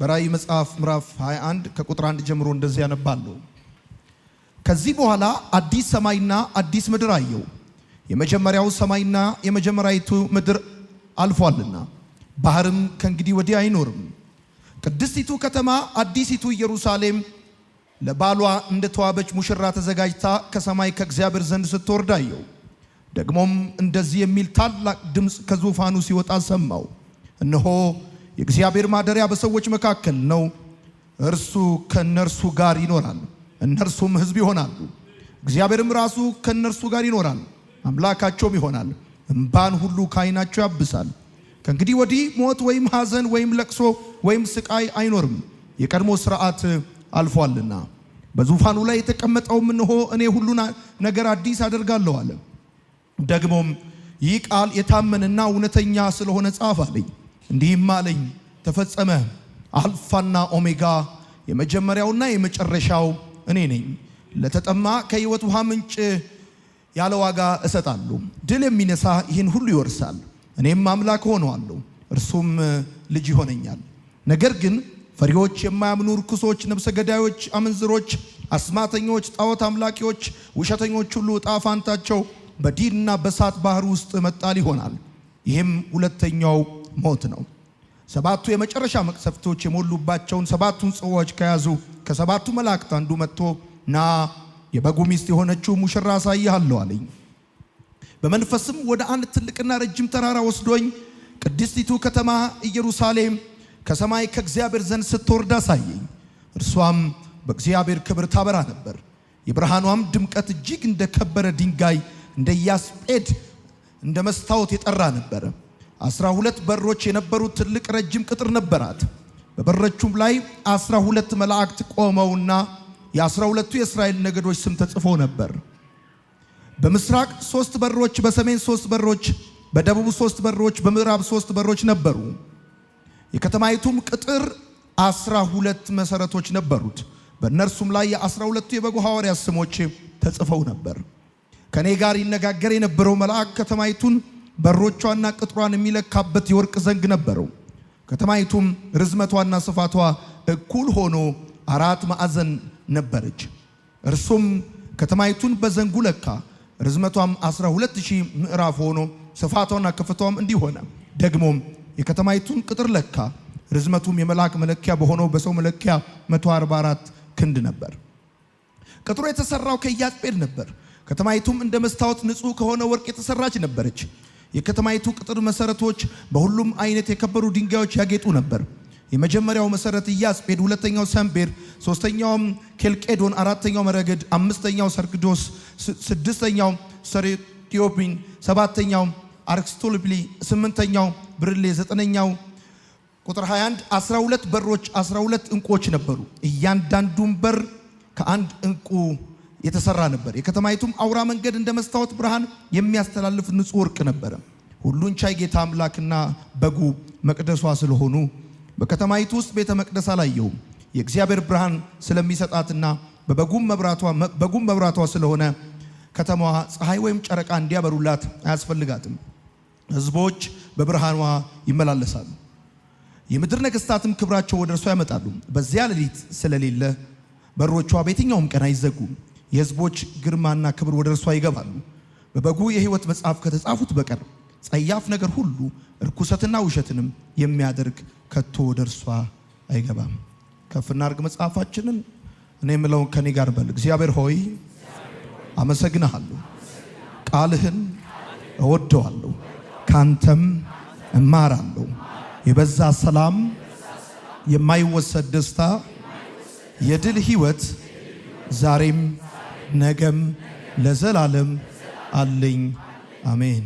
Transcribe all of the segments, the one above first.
በራእይ መጽሐፍ ምዕራፍ 21 ከቁጥር 1 ጀምሮ እንደዚህ ያነባለሁ። ከዚህ በኋላ አዲስ ሰማይና አዲስ ምድር አየሁ። የመጀመሪያው ሰማይና የመጀመሪያይቱ ምድር አልፏልና ባህርም ከእንግዲህ ወዲህ አይኖርም። ቅድስቲቱ ከተማ አዲሲቱ ኢየሩሳሌም ለባሏ እንደተዋበች ሙሽራ ተዘጋጅታ ከሰማይ ከእግዚአብሔር ዘንድ ስትወርድ አየሁ። ደግሞም እንደዚህ የሚል ታላቅ ድምፅ ከዙፋኑ ሲወጣ ሰማሁ። እነሆ የእግዚአብሔር ማደሪያ በሰዎች መካከል ነው። እርሱ ከነርሱ ጋር ይኖራል፣ እነርሱም ሕዝብ ይሆናሉ። እግዚአብሔርም ራሱ ከነርሱ ጋር ይኖራል፣ አምላካቸውም ይሆናል። እንባን ሁሉ ከዓይናቸው ያብሳል። ከእንግዲህ ወዲህ ሞት ወይም ሐዘን ወይም ለቅሶ ወይም ስቃይ አይኖርም፣ የቀድሞ ሥርዓት አልፏልና። በዙፋኑ ላይ የተቀመጠውም እነሆ እኔ ሁሉን ነገር አዲስ አደርጋለሁ አለ። ደግሞም ይህ ቃል የታመነና እውነተኛ ስለሆነ ጻፍ አለኝ። እንዲህም አለኝ፣ ተፈጸመ። አልፋና ኦሜጋ የመጀመሪያውና የመጨረሻው እኔ ነኝ። ለተጠማ ከሕይወት ውሃ ምንጭ ያለ ዋጋ እሰጣለሁ። ድል የሚነሳ ይህን ሁሉ ይወርሳል። እኔም አምላክ ሆነዋለሁ፣ እርሱም ልጅ ይሆነኛል። ነገር ግን ፈሪዎች፣ የማያምኑ ርኩሶች፣ ነፍሰ ገዳዮች፣ አመንዝሮች፣ አስማተኞች፣ ጣዖት አምላኪዎች፣ ውሸተኞች ሁሉ ዕጣ ፈንታቸው በዲንና በእሳት ባህር ውስጥ መጣል ይሆናል። ይህም ሁለተኛው ሞት ነው። ሰባቱ የመጨረሻ መቅሰፍቶች የሞሉባቸውን ሰባቱን ጽዋዎች ከያዙ ከሰባቱ መላእክት አንዱ መጥቶ ና የበጉ ሚስት የሆነችው ሙሽራ አሳይሃለሁ አለኝ። በመንፈስም ወደ አንድ ትልቅና ረጅም ተራራ ወስዶኝ ቅድስቲቱ ከተማ ኢየሩሳሌም ከሰማይ ከእግዚአብሔር ዘንድ ስትወርድ አሳየኝ። እርሷም በእግዚአብሔር ክብር ታበራ ነበር። የብርሃኗም ድምቀት እጅግ እንደ ከበረ ድንጋይ እንደ ያስጴድ እንደ መስታወት የጠራ ነበር። 12 በሮች የነበሩት ትልቅ ረጅም ቅጥር ነበራት። በበሮቹም ላይ 12 መላእክት ቆመውና የ12ቱ የእስራኤል ነገዶች ስም ተጽፎ ነበር። በምስራቅ 3 በሮች፣ በሰሜን 3 በሮች፣ በደቡብ 3 በሮች፣ በምዕራብ 3 በሮች ነበሩ። የከተማይቱም ቅጥር 12 መሰረቶች ነበሩት። በእነርሱም ላይ የ12ቱ የበጉ ሐዋርያት ስሞች ተጽፈው ነበር። ከኔ ጋር ይነጋገር የነበረው መልአክ ከተማይቱን በሮቿና ቅጥሯን የሚለካበት የወርቅ ዘንግ ነበረው። ከተማይቱም ርዝመቷና ስፋቷ እኩል ሆኖ 4 ማዕዘን ነበረች። እርሱም ከተማይቱን በዘንጉ ለካ። ርዝመቷም 12000 ምዕራፍ ሆኖ ስፋቷና ከፍታዋም እንዲህ ሆነ። ደግሞም የከተማይቱን ቅጥር ለካ። ርዝመቱም የመልአክ መለኪያ በሆነው በሰው መለኪያ 144 ክንድ ነበር። ቅጥሩ የተሰራው ከኢያስጴድ ነበር። ከተማይቱም እንደ መስታወት ንጹሕ ከሆነ ወርቅ የተሰራች ነበረች። የከተማይቱ ቅጥር መሰረቶች በሁሉም አይነት የከበሩ ድንጋዮች ያጌጡ ነበር። የመጀመሪያው መሰረት ኢያስጴድ፣ ሁለተኛው ሰምፔር፣ ሶስተኛው ኬልቄዶን፣ አራተኛው መረግድ፣ አምስተኛው ሰርግዶስ፣ ስድስተኛው ሰሬትዮፒን፣ ሰባተኛው አርስቶሎፒሊ፣ ስምንተኛው ብርሌ፣ ዘጠነኛው ቁጥር 21 12 በሮች 12 ዕንቁዎች ነበሩ። እያንዳንዱም በር ከአንድ ዕንቁ የተሰራ ነበር። የከተማይቱም አውራ መንገድ እንደ መስታወት ብርሃን የሚያስተላልፍ ንጹሕ ወርቅ ነበረ። ሁሉን ቻይ ጌታ አምላክና በጉ መቅደሷ ስለሆኑ በከተማይቱ ውስጥ ቤተ መቅደስ አላየሁም። የእግዚአብሔር ብርሃን ስለሚሰጣትና በጉም መብራቷ ስለሆነ ከተማዋ ፀሐይ ወይም ጨረቃ እንዲያበሩላት አያስፈልጋትም። ሕዝቦች በብርሃኗ ይመላለሳሉ። የምድር ነገሥታትም ክብራቸው ወደ እርሷ ያመጣሉ። በዚያ ሌሊት ስለሌለ በሮቿ በየትኛውም ቀን አይዘጉም። የሕዝቦች ግርማና ክብር ወደ እርሷ ይገባሉ። በበጉ የሕይወት መጽሐፍ ከተጻፉት በቀር ጸያፍ ነገር ሁሉ ርኩሰትና ውሸትንም የሚያደርግ ከቶ ወደ እርሷ አይገባም። ከፍና አርግ መጽሐፋችንን። እኔ የምለውን ከኔ ጋር በል። እግዚአብሔር ሆይ አመሰግንሃለሁ፣ ቃልህን እወደዋለሁ፣ ካንተም እማራለሁ። የበዛ ሰላም፣ የማይወሰድ ደስታ፣ የድል ሕይወት ዛሬም ነገም ለዘላለም አለኝ። አሜን።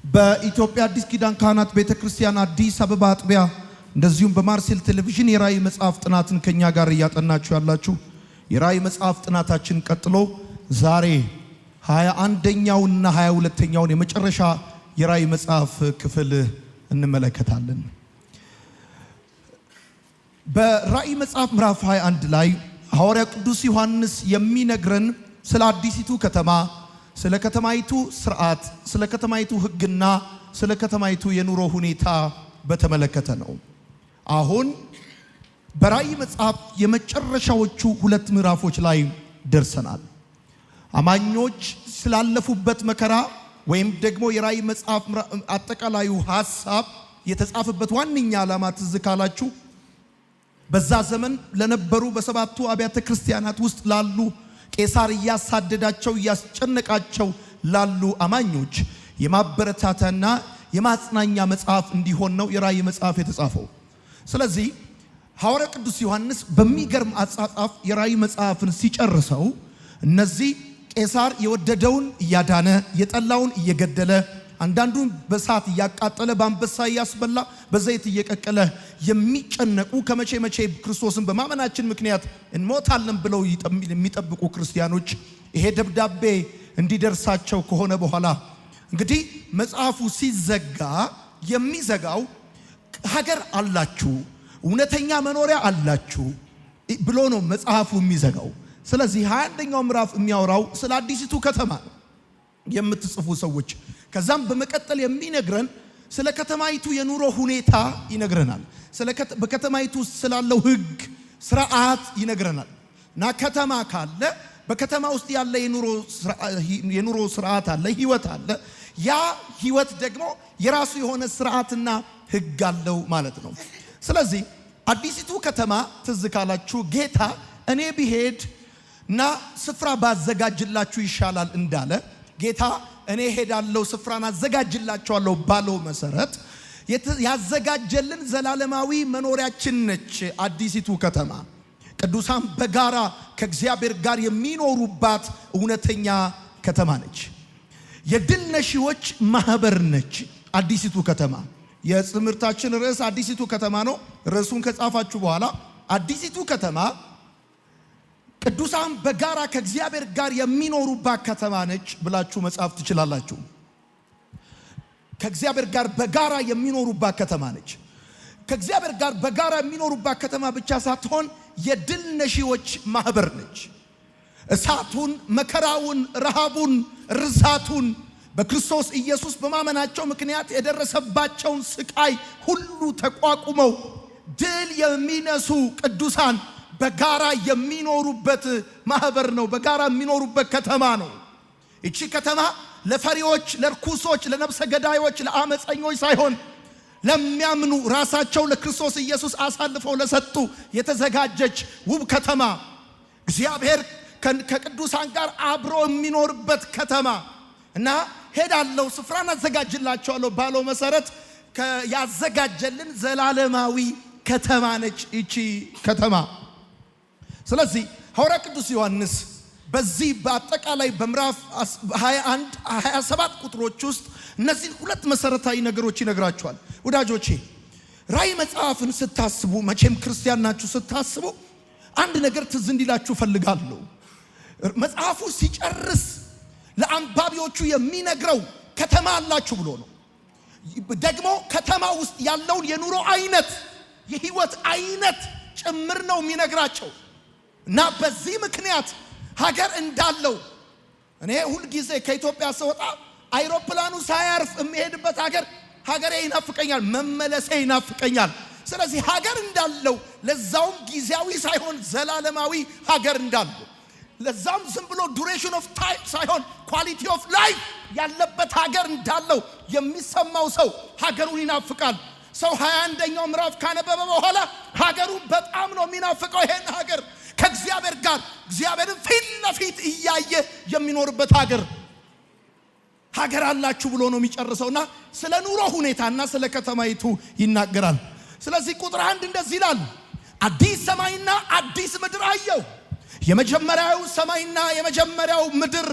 በኢትዮጵያ አዲስ ኪዳን ካህናት ቤተክርስቲያን አዲስ አበባ አጥቢያ እንደዚሁም በማርሴል ቴሌቪዥን የራእይ መጽሐፍ ጥናትን ከኛ ጋር እያጠናችሁ ያላችሁ የራእይ መጽሐፍ ጥናታችን ቀጥሎ ዛሬ 21ኛውና 22ኛውን የመጨረሻ የራእይ መጽሐፍ ክፍል እንመለከታለን። በራእይ መጽሐፍ ምዕራፍ 21 ላይ ሐዋርያ ቅዱስ ዮሐንስ የሚነግረን ስለ አዲሲቱ ከተማ፣ ስለ ከተማይቱ ስርዓት፣ ስለ ከተማይቱ ሕግና ስለ ከተማይቱ የኑሮ ሁኔታ በተመለከተ ነው። አሁን በራእይ መጽሐፍ የመጨረሻዎቹ 2 ምዕራፎች ላይ ደርሰናል። አማኞች ስላለፉበት መከራ ወይም ደግሞ የራእይ መጽሐፍ አጠቃላዩ ሐሳብ የተጻፈበት ዋነኛ ዓላማ ትዝ ካላችሁ በዛ ዘመን ለነበሩ በሰባቱ አብያተ ክርስቲያናት ውስጥ ላሉ ቄሳር እያሳደዳቸው እያስጨነቃቸው ላሉ አማኞች የማበረታታና የማጽናኛ መጽሐፍ እንዲሆን ነው የራእይ መጽሐፍ የተጻፈው። ስለዚህ ሐዋርያ ቅዱስ ዮሐንስ በሚገርም አጻጻፍ የራእይ መጽሐፍን ሲጨርሰው እነዚህ ቄሳር የወደደውን እያዳነ የጠላውን እየገደለ አንዳንዱን በሳት እያቃጠለ በአንበሳ እያስበላ በዘይት እየቀቀለ የሚጨነቁ ከመቼ መቼ ክርስቶስን በማመናችን ምክንያት እንሞታለን ብለው የሚጠብቁ ክርስቲያኖች ይሄ ደብዳቤ እንዲደርሳቸው ከሆነ በኋላ እንግዲህ መጽሐፉ ሲዘጋ የሚዘጋው ሀገር አላችሁ እውነተኛ መኖሪያ አላችሁ ብሎ ነው መጽሐፉ የሚዘጋው። ስለዚህ 21ኛው ምዕራፍ የሚያወራው ስለ አዲሲቱ ከተማ ነው የምትጽፉ ሰዎች። ከዛም በመቀጠል የሚነግረን ስለ ከተማይቱ የኑሮ ሁኔታ ይነግረናል። በከተማይቱ ስላለው ሕግ ስርዓት ይነግረናል። እና ከተማ ካለ በከተማ ውስጥ ያለ የኑሮ ስርዓት አለ፣ ህይወት አለ። ያ ህይወት ደግሞ የራሱ የሆነ ስርዓትና ሕግ አለው ማለት ነው። ስለዚህ አዲሲቱ ከተማ ትዝ ካላችሁ ጌታ እኔ ብሄድ እና ስፍራ ባዘጋጅላችሁ ይሻላል እንዳለ ጌታ እኔ ሄዳለሁ ስፍራን አዘጋጅላችኋለሁ ባለው መሰረት ያዘጋጀልን ዘላለማዊ መኖሪያችን ነች አዲሲቱ ከተማ። ቅዱሳን በጋራ ከእግዚአብሔር ጋር የሚኖሩባት እውነተኛ ከተማ ነች። የድል ነሺዎች ማህበር ነች አዲሲቱ ከተማ። የትምህርታችን ርዕስ አዲሲቱ ከተማ ነው። ርዕሱን ከጻፋችሁ በኋላ አዲሲቱ ከተማ ቅዱሳን በጋራ ከእግዚአብሔር ጋር የሚኖሩባት ከተማ ነች ብላችሁ መጻፍ ትችላላችሁ። ከእግዚአብሔር ጋር በጋራ የሚኖሩባት ከተማ ነች። ከእግዚአብሔር ጋር በጋራ የሚኖሩባት ከተማ ብቻ ሳትሆን የድል ነሺዎች ማህበር ነች። እሳቱን፣ መከራውን፣ ረሃቡን፣ ርዛቱን በክርስቶስ ኢየሱስ በማመናቸው ምክንያት የደረሰባቸውን ስቃይ ሁሉ ተቋቁመው ድል የሚነሱ ቅዱሳን በጋራ የሚኖሩበት ማህበር ነው። በጋራ የሚኖሩበት ከተማ ነው። እቺ ከተማ ለፈሪዎች፣ ለርኩሶች፣ ለነፍሰ ገዳዮች፣ ለአመፀኞች ሳይሆን ለሚያምኑ ራሳቸው ለክርስቶስ ኢየሱስ አሳልፈው ለሰጡ የተዘጋጀች ውብ ከተማ፣ እግዚአብሔር ከቅዱሳን ጋር አብሮ የሚኖርበት ከተማ እና ሄዳለሁ ስፍራን አዘጋጅላችኋለሁ ባለው መሰረት ያዘጋጀልን ዘላለማዊ ከተማ ነች እቺ ከተማ። ስለዚህ ሐዋርያ ቅዱስ ዮሐንስ በዚህ በአጠቃላይ በምዕራፍ 21 27 ቁጥሮች ውስጥ እነዚህ 2 መሰረታዊ ነገሮች ይነግራቸዋል። ወዳጆቼ ራእይ መጽሐፍን ስታስቡ መቼም ክርስቲያን ናችሁ ስታስቡ አንድ ነገር ትዝ እንዲላችሁ ፈልጋለሁ። መጽሐፉ ሲጨርስ ለአንባቢዎቹ የሚነግረው ከተማ አላችሁ ብሎ ነው። ደግሞ ከተማ ውስጥ ያለውን የኑሮ አይነት የህይወት አይነት ጭምር ነው የሚነግራቸው እና በዚህ ምክንያት ሀገር እንዳለው እኔ ሁል ጊዜ ከኢትዮጵያ ስወጣ አይሮፕላኑ ሳያርፍ የሚሄድበት ሀገሬ ይናፍቀኛል፣ መመለሴ ይናፍቀኛል። ስለዚህ ሀገር እንዳለው ለዛውም ጊዜያዊ ሳይሆን ዘላለማዊ ሀገር እንዳለው ለዛም ዝም ብሎ ዱሬሽን ኦፍ ታይም ሳይሆን ኳሊቲ ኦፍ ላይፍ ያለበት ሀገር እንዳለው የሚሰማው ሰው ሀገሩን ይናፍቃል። ሰው 21ኛው ምዕራፍ ካነበበ በኋላ ሀገሩን በጣም ነው የሚናፍቀው። ይሄን ሀገር ከእግዚአብሔር ጋር እግዚአብሔርን ፊት ለፊት እያየ የሚኖርበት ሀገር አላችሁ ብሎ ነው የሚጨርሰውና ስለ ኑሮ ሁኔታና ስለ ከተማይቱ ይናገራል። ስለዚህ ቁጥር 1 እንደዚህ ይላል፣ አዲስ ሰማይና አዲስ ምድር አየሁ። የመጀመሪያው ሰማይና የመጀመሪያው ምድር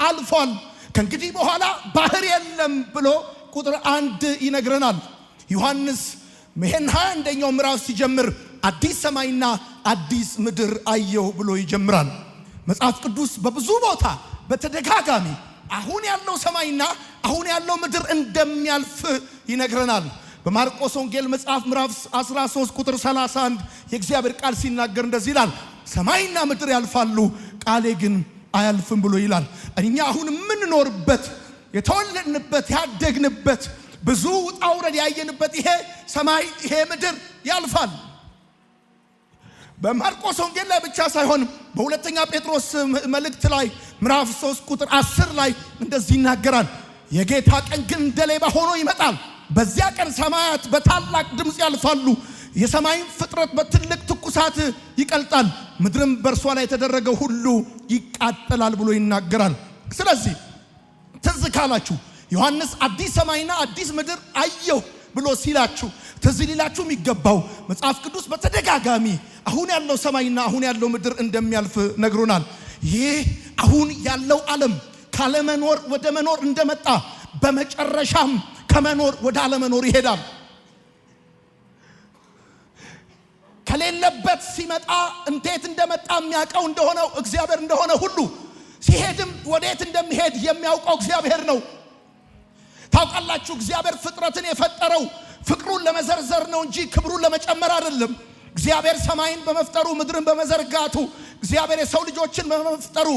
አልፏል፣ ከእንግዲህ በኋላ ባህር የለም ብሎ ቁጥር 1 ይነግረናል። ዮሐንስ ይሄን 21ኛው ምዕራፍ ሲጀምር አዲስ ሰማይና አዲስ ምድር አየሁ ብሎ ይጀምራል። መጽሐፍ ቅዱስ በብዙ ቦታ በተደጋጋሚ አሁን ያለው ሰማይና አሁን ያለው ምድር እንደሚያልፍ ይነግረናል። በማርቆስ ወንጌል መጽሐፍ ምዕራፍ 13 ቁጥር 31 የእግዚአብሔር ቃል ሲናገር እንደዚህ ይላል፣ ሰማይና ምድር ያልፋሉ ቃሌ ግን አያልፍም ብሎ ይላል። እኛ አሁን የምንኖርበት የተወለድንበት ያደግንበት ብዙ ውጣ ውረድ ያየንበት ይሄ ሰማይ ይሄ ምድር ያልፋል። በማርቆስ ወንጌል ላይ ብቻ ሳይሆን በሁለተኛ ጴጥሮስ መልእክት ላይ ምዕራፍ 3 ቁጥር 10 ላይ እንደዚህ ይናገራል። የጌታ ቀን ግን እንደ ሌባ ሆኖ ይመጣል። በዚያ ቀን ሰማያት በታላቅ ድምፅ ያልፋሉ፣ የሰማይም ፍጥረት በትልቅ ትኩሳት ይቀልጣል፣ ምድርም በእርሷ ላይ የተደረገው ሁሉ ይቃጠላል ብሎ ይናገራል። ስለዚህ ትዝ ካላችሁ ዮሐንስ አዲስ ሰማይና አዲስ ምድር አየሁ ብሎ ሲላችሁ ትዝ ሊላችሁ የሚገባው መጽሐፍ ቅዱስ በተደጋጋሚ አሁን ያለው ሰማይና አሁን ያለው ምድር እንደሚያልፍ ነግሮናል። ይህ አሁን ያለው ዓለም ካለመኖር ወደ መኖር እንደመጣ በመጨረሻም ከመኖር ወደ አለመኖር ይሄዳል። ከሌለበት ሲመጣ እንዴት እንደመጣ የሚያውቀው እንደሆነው እግዚአብሔር እንደሆነ ሁሉ ሲሄድም ወዴት እንደሚሄድ የሚያውቀው እግዚአብሔር ነው። ታውቃላችሁ እግዚአብሔር ፍጥረትን የፈጠረው ፍቅሩን ለመዘርዘር ነው እንጂ ክብሩን ለመጨመር አይደለም። እግዚአብሔር ሰማይን በመፍጠሩ ምድርን በመዘርጋቱ እግዚአብሔር የሰው ልጆችን በመፍጠሩ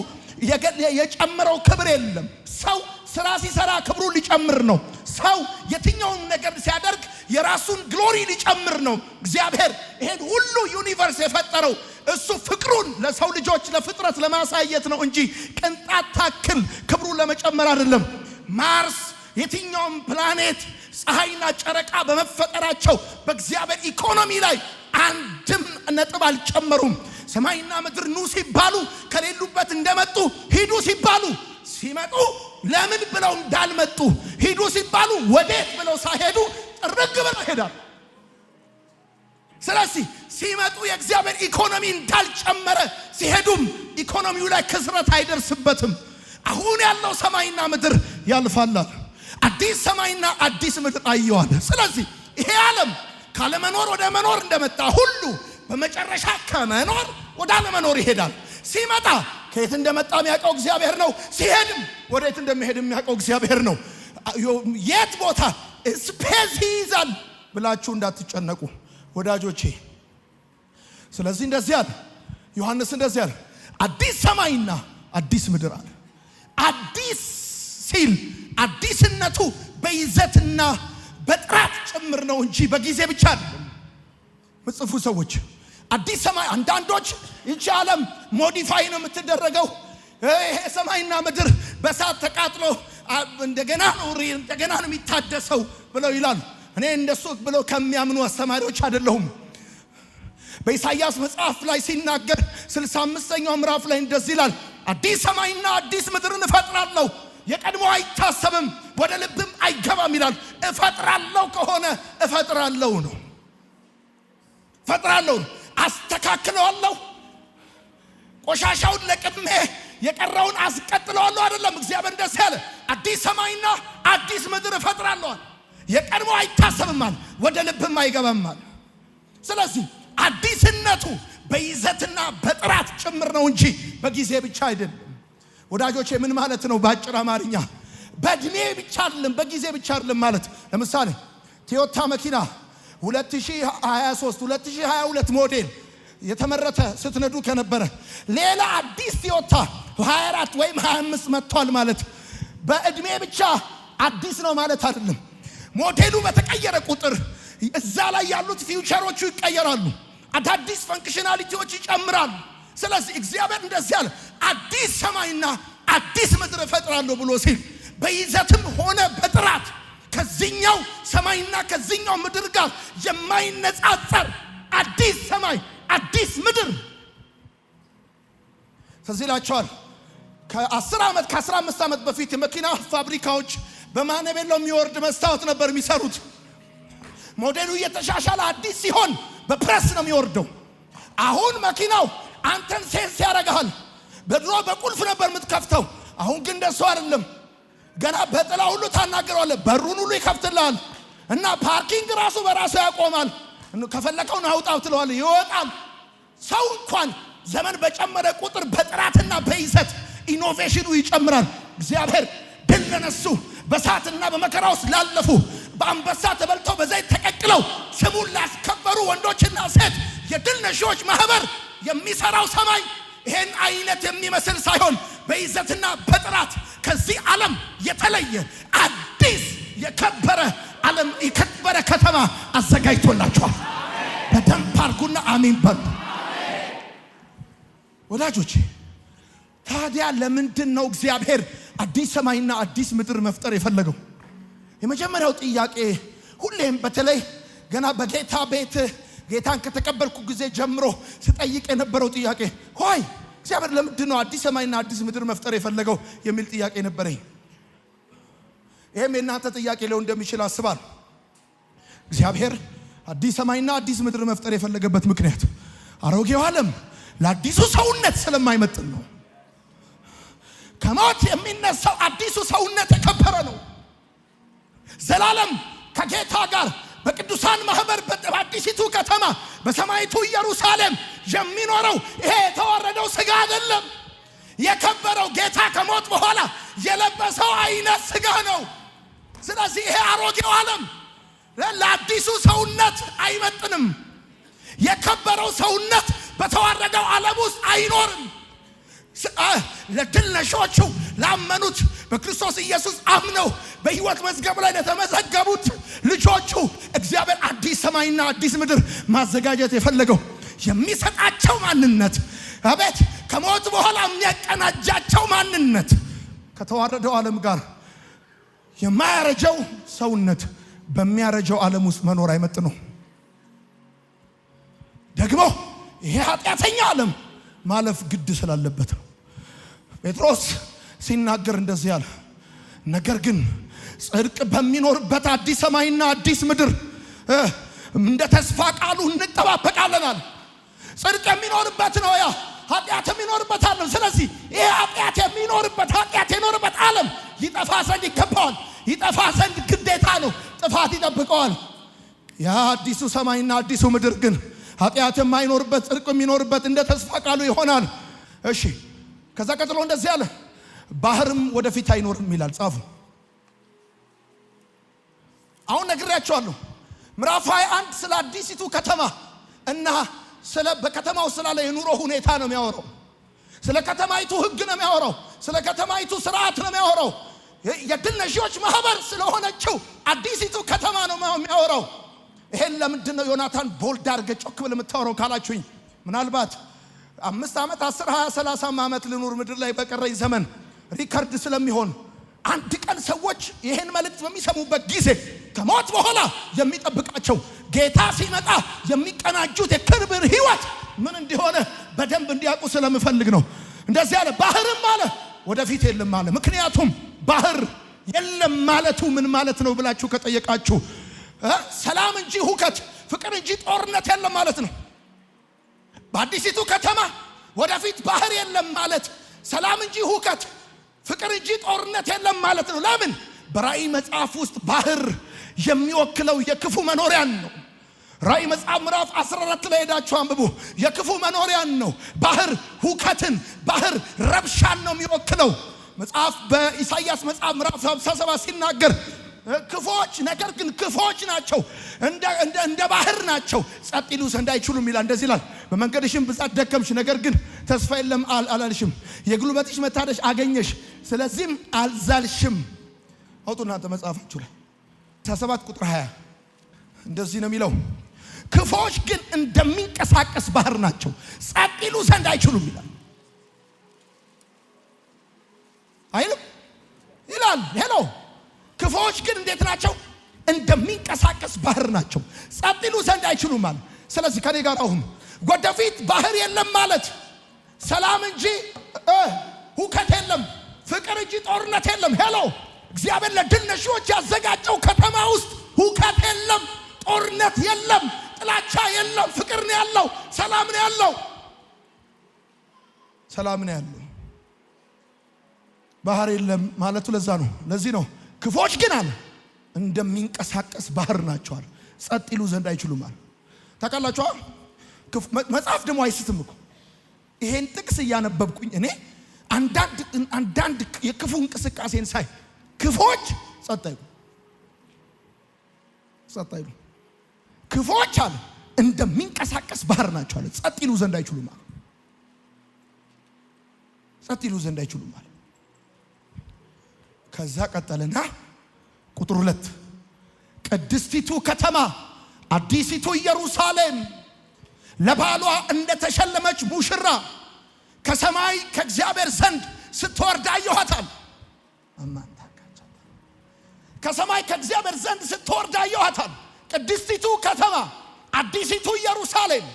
የጨመረው ክብር የለም። ሰው ስራ ሲሰራ ክብሩን ሊጨምር ነው። ሰው የትኛውን ነገር ሲያደርግ የራሱን ግሎሪ ሊጨምር ነው። እግዚአብሔር ይሄን ሁሉ ዩኒቨርስ የፈጠረው እሱ ፍቅሩን ለሰው ልጆች ለፍጥረት ለማሳየት ነው እንጂ ቅንጣት ታክል ክብሩን ለመጨመር አይደለም። ማርስ የትኛውም ፕላኔት ፀሐይና ጨረቃ በመፈጠራቸው በእግዚአብሔር ኢኮኖሚ ላይ አንድም ነጥብ አልጨመሩም። ሰማይና ምድር ኑ ሲባሉ ከሌሉበት እንደመጡ፣ ሂዱ ሲባሉ ሲመጡ ለምን ብለው እንዳልመጡ፣ ሂዱ ሲባሉ ወዴት ብለው ሳይሄዱ ጥርግ ብለው ሄዳል። ስለዚህ ሲመጡ የእግዚአብሔር ኢኮኖሚ እንዳልጨመረ ሲሄዱም ኢኮኖሚው ላይ ክስረት አይደርስበትም። አሁን ያለው ሰማይና ምድር ያልፋላል። አዲስ ሰማይና አዲስ ምድር አየዋል። ስለዚህ ይሄ ዓለም ካለመኖር ወደ መኖር እንደመጣ ሁሉ በመጨረሻ ከመኖር ወደ አለመኖር ይሄዳል። ሲመጣ ከየት እንደመጣ የሚያውቀው እግዚአብሔር ነው። ሲሄድም ወዴት እንደሚሄድ የሚያውቀው እግዚአብሔር ነው። የት ቦታ ስፔስ ይይዛል ብላችሁ እንዳትጨነቁ ወዳጆቼ። ስለዚህ እንደዚህ አለ ዮሐንስ፣ እንደዚህ አለ አዲስ ሰማይና አዲስ ምድር አለ። አዲስ ሲል አዲስነቱ በይዘትና በጥራት ጭምር ነው እንጂ በጊዜ ብቻ አይደለም። ምጽፉ ሰዎች አዲስ ሰማይ፣ አንዳንዶች ይህች ዓለም ሞዲፋይ ነው የምትደረገው፣ ይሄ ሰማይና ምድር በሳት ተቃጥሎ እንደገና ነው የሚታደሰው ብለው ይላሉ። እኔ እንደሱ ብለው ከሚያምኑ አስተማሪዎች አይደለሁም። በኢሳይያስ መጽሐፍ ላይ ሲናገር 65ኛው ምዕራፍ ላይ እንደዚህ ይላል፣ አዲስ ሰማይና አዲስ ምድርን እፈጥራለሁ፣ የቀድሞ አይታሰብም ወደ ልብም አይገባም ይላል። እፈጥራለሁ ከሆነ እፈጥራለሁ ነው። እፈጥራለሁ አስተካክለዋለሁ፣ ቆሻሻውን ለቅሜ የቀረውን አስቀጥለዋለሁ አይደለም። እግዚአብሔር እንደዚህ ያለ አዲስ ሰማይና አዲስ ምድር እፈጥራለሁ፣ የቀድሞ አይታሰብም ወደ ልብም አይገባም። ስለዚህ አዲስነቱ በይዘትና በጥራት ጭምር ነው እንጂ በጊዜ ብቻ አይደለም። ወዳጆቼ ምን ማለት ነው? በአጭር አማርኛ በእድሜ ብቻ አይደለም በጊዜ ብቻ አይደለም ማለት። ለምሳሌ ቶዮታ መኪና 2023 2022 ሞዴል የተመረተ ስትነዱ ከነበረ ሌላ አዲስ ቶዮታ 24 ወይም 25 መጥቷል ማለት በእድሜ ብቻ አዲስ ነው ማለት አይደለም። ሞዴሉ በተቀየረ ቁጥር እዛ ላይ ያሉት ፊውቸሮቹ ይቀየራሉ፣ አዳዲስ ፈንክሽናሊቲዎች ይጨምራሉ። ስለዚህ እግዚአብሔር እንደዚህ ያለ አዲስ ሰማይና አዲስ ምድር እፈጥራለሁ ብሎ ሲል በይዘትም ሆነ በጥራት ከዚህኛው ሰማይና ከዚህኛው ምድር ጋር የማይነጻጸር አዲስ ሰማይ አዲስ ምድር ተዝላችኋል። ከ10 ዓመት ከ15 ዓመት በፊት የመኪና ፋብሪካዎች በማነቤሎ የሚወርድ መስታወት ነበር የሚሰሩት። ሞዴሉ እየተሻሻለ አዲስ ሲሆን በፕሬስ ነው የሚወርደው። አሁን መኪናው አንተን ሴንስ ያደርጋል። በድሮ በቁልፍ ነበር የምትከፍተው፣ አሁን ግን እንደሱ አይደለም። ገና በጥላ ሁሉ ታናገረዋለህ፣ በሩን ሁሉ ይከፍትልሃል እና ፓርኪንግ ራሱ በራሱ ያቆማል። ከፈለከው ነው አውጣው ትለዋለህ፣ ይወጣል። ሰው እንኳን ዘመን በጨመረ ቁጥር በጥራትና በይዘት ኢኖቬሽኑ ይጨምራል። እግዚአብሔር ድል ለነሱ በሳትና በመከራ ውስጥ ላለፉ በአንበሳ ተበልተው በዘይት ተቀቅለው ስሙን ላስከበሩ ወንዶችና ሴት የድል ነሺዎች ማህበር የሚሰራው ሰማይ ይሄን አይነት የሚመስል ሳይሆን በይዘትና በጥራት ከዚህ ዓለም የተለየ አዲስ የከበረ ዓለም የከበረ ከተማ አዘጋጅቶላችኋል። በደንብ አድርጉና አሜን በሉ። ወዳጆቼ ታዲያ ለምንድን ነው እግዚአብሔር አዲስ ሰማይና አዲስ ምድር መፍጠር የፈለገው? የመጀመሪያው ጥያቄ ሁሌም በተለይ ገና በጌታ ቤት ጌታን ከተቀበልኩ ጊዜ ጀምሮ ስጠይቅ የነበረው ጥያቄ ሆይ እግዚአብሔር ለምንድን ነው አዲስ ሰማይና አዲስ ምድር መፍጠር የፈለገው የሚል ጥያቄ ነበረኝ። ይሄም የእናንተ ጥያቄ ሊሆን እንደሚችል አስባለሁ። እግዚአብሔር አዲስ ሰማይና አዲስ ምድር መፍጠር የፈለገበት ምክንያት አሮጌው ዓለም ለአዲሱ ሰውነት ስለማይመጥን ነው። ከሞት የሚነሳው አዲሱ ሰውነት የከበረ ነው። ዘላለም ከጌታ ጋር በቅዱሳን ማህበር በአዲሲቱ ከተማ በሰማይቱ ኢየሩሳሌም የሚኖረው ይሄ የተዋረደው ስጋ አይደለም። የከበረው ጌታ ከሞት በኋላ የለበሰው አይነት ስጋ ነው። ስለዚህ ይሄ አሮጌው ዓለም ለአዲሱ ሰውነት አይመጥንም። የከበረው ሰውነት በተዋረደው ዓለም ውስጥ አይኖርም። ለድል ነሾቹ ላመኑት በክርስቶስ ኢየሱስ አምነው በሕይወት መዝገብ ላይ ለተመዘገቡት ልጆቹ እግዚአብሔር አዲስ ሰማይና አዲስ ምድር ማዘጋጀት የፈለገው የሚሰጣቸው ማንነት አቤት ከሞት በኋላ የሚያቀናጃቸው ማንነት ከተዋረደው ዓለም ጋር የማያረጀው ሰውነት በሚያረጀው ዓለም ውስጥ መኖር አይመጥነው። ደግሞ ይሄ ኃጢአተኛ ዓለም ማለፍ ግድ ስላለበት ነው። ጴጥሮስ ሲናገር እንደዚህ ያለ ነገር ግን ጽድቅ በሚኖርበት አዲስ ሰማይና አዲስ ምድር እንደ ተስፋ ቃሉ እንጠባበቃለን አለ። ጽድቅ የሚኖርበት ነው፣ ያ ኃጢአት የሚኖርበት ዓለም። ስለዚህ ይሄ ኃጢአት የኖርበት ዓለም ይጠፋ ዘንድ ይገባዋል፣ ይጠፋ ዘንድ ግዴታ ነው። ጥፋት ይጠብቀዋል። ያ አዲሱ ሰማይና አዲሱ ምድር ግን ኃጢአት የማይኖርበት ጽድቅ የሚኖርበት እንደ ተስፋ ቃሉ ይሆናል። እሺ ከዛ ቀጥሎ እንደዚህ አለ፣ ባህርም ወደፊት አይኖርም ይላል። ጻፉ። አሁን ነግሬያቸዋለሁ። ምዕራፍ 21 ስለ አዲሲቱ ከተማ እና ስለ በከተማው ስላለ የኑሮ ሁኔታ ነው የሚያወራው። ስለ ከተማይቱ ሕግ ነው የሚያወራው። ስለ ከተማይቱ ስርዓት ነው የሚያወራው። የድል ነሺዎች ማህበር ስለሆነችው አዲሲቱ ከተማ ነው የሚያወራው። ይሄን ለምንድን ነው ዮናታን ቦልድ አድርገህ ጮክ ብለህ የምታወራው ካላችሁኝ፣ ምናልባት 5 ዓመት 10 20 30 ዓመት ልኑር ምድር ላይ በቀረኝ ዘመን ሪከርድ ስለሚሆን አንድ ቀን ሰዎች ይሄን መልእክት በሚሰሙበት ጊዜ ከሞት በኋላ የሚጠብቃቸው ጌታ ሲመጣ የሚቀናጁት የክብር ህይወት ምን እንደሆነ በደንብ እንዲያውቁ ስለምፈልግ ነው። እንደዚህ አለ፣ ባህርም አለ ወደፊት የለም አለ። ምክንያቱም ባህር የለም ማለቱ ምን ማለት ነው ብላችሁ ከጠየቃችሁ ሰላም እንጂ ሁከት፣ ፍቅር እንጂ ጦርነት የለም ማለት ነው። በአዲሲቱ ከተማ ወደፊት ባህር የለም ማለት ሰላም እንጂ ሁከት፣ ፍቅር እንጂ ጦርነት የለም ማለት ነው። ለምን? በራእይ መጽሐፍ ውስጥ ባህር የሚወክለው የክፉ መኖሪያን ነው። ራእይ መጽሐፍ ምዕራፍ 14 ላይ ሄዳችሁ አንብቡ። የክፉ መኖሪያን ነው። ባህር ሁከትን፣ ባህር ረብሻን ነው የሚወክለው። መጽሐፍ በኢሳይያስ መጽሐፍ ምዕራፍ 57 ሲናገር ክፎች ነገር ግን ክፎች ናቸው፣ እንደ ባህር ናቸው፣ ጸጥ ይሉ ዘንድ አይችሉም ይላል። እንደዚህ ይላል፣ በመንገድሽም ብዛት ደከምሽ፣ ነገር ግን ተስፋ የለም አላልሽም። የጉልበትሽ መታደሽ አገኘሽ፣ ስለዚህም አልዛልሽም። አውጡ እናንተ መጽሐፋችሁ ላይ 17 ቁጥር 20 እንደዚህ ነው የሚለው፣ ክፎች ግን እንደሚንቀሳቀስ ባህር ናቸው፣ ጸጥ ይሉ ዘንድ አይችሉም ይላል። አይልም ይላል። ሄሎ ክፎች ግን እንዴት ናቸው? እንደሚንቀሳቀስ ባህር ናቸው፣ ጸጥ ይሉ ዘንድ አይችሉም ማለት። ስለዚህ ከኔ ጋር አሁን ወደፊት ባህር የለም ማለት ሰላም እንጂ ሁከት የለም፣ ፍቅር እንጂ ጦርነት የለም። ሄሎ እግዚአብሔር ለድል ነሺዎች ያዘጋጀው ከተማ ውስጥ ሁከት የለም፣ ጦርነት የለም፣ ጥላቻ የለም፣ ፍቅር ነው ያለው፣ ሰላም ነው ያለው፣ ሰላም ነው ያለው። ባህር የለም ማለቱ ለዛ ነው። ለዚህ ነው ክፎች ግን አለ እንደሚንቀሳቀስ ባህር ናቸዋል፣ ጸጥ ይሉ ዘንድ አይችሉም አለ። ታውቃላችሁ መጽሐፍ ደግሞ አይስትም እኮ። ይሄን ጥቅስ እያነበብኩኝ እኔ አንዳንድ የክፉ እንቅስቃሴን ሳይ ክፎች ጸጥ አይሉ ክፎች አለ እንደሚንቀሳቀስ ባህር ናቸዋል፣ ጸጥ ይሉ ዘንድ አይችሉም አለ። ጸጥ ይሉ ዘንድ አይችሉም አለ። ከዛ ቀጠለና ቁጥር 2 ቅድስቲቱ ከተማ አዲሲቱ ኢየሩሳሌም ለባሏ እንደተሸለመች ሙሽራ ከሰማይ ከእግዚአብሔር ዘንድ ስትወርድ አየኋታል። ከሰማይ ከእግዚአብሔር ዘንድ ስትወርድ አየኋታል። ቅድስቲቱ ከተማ አዲሲቱ ኢየሩሳሌም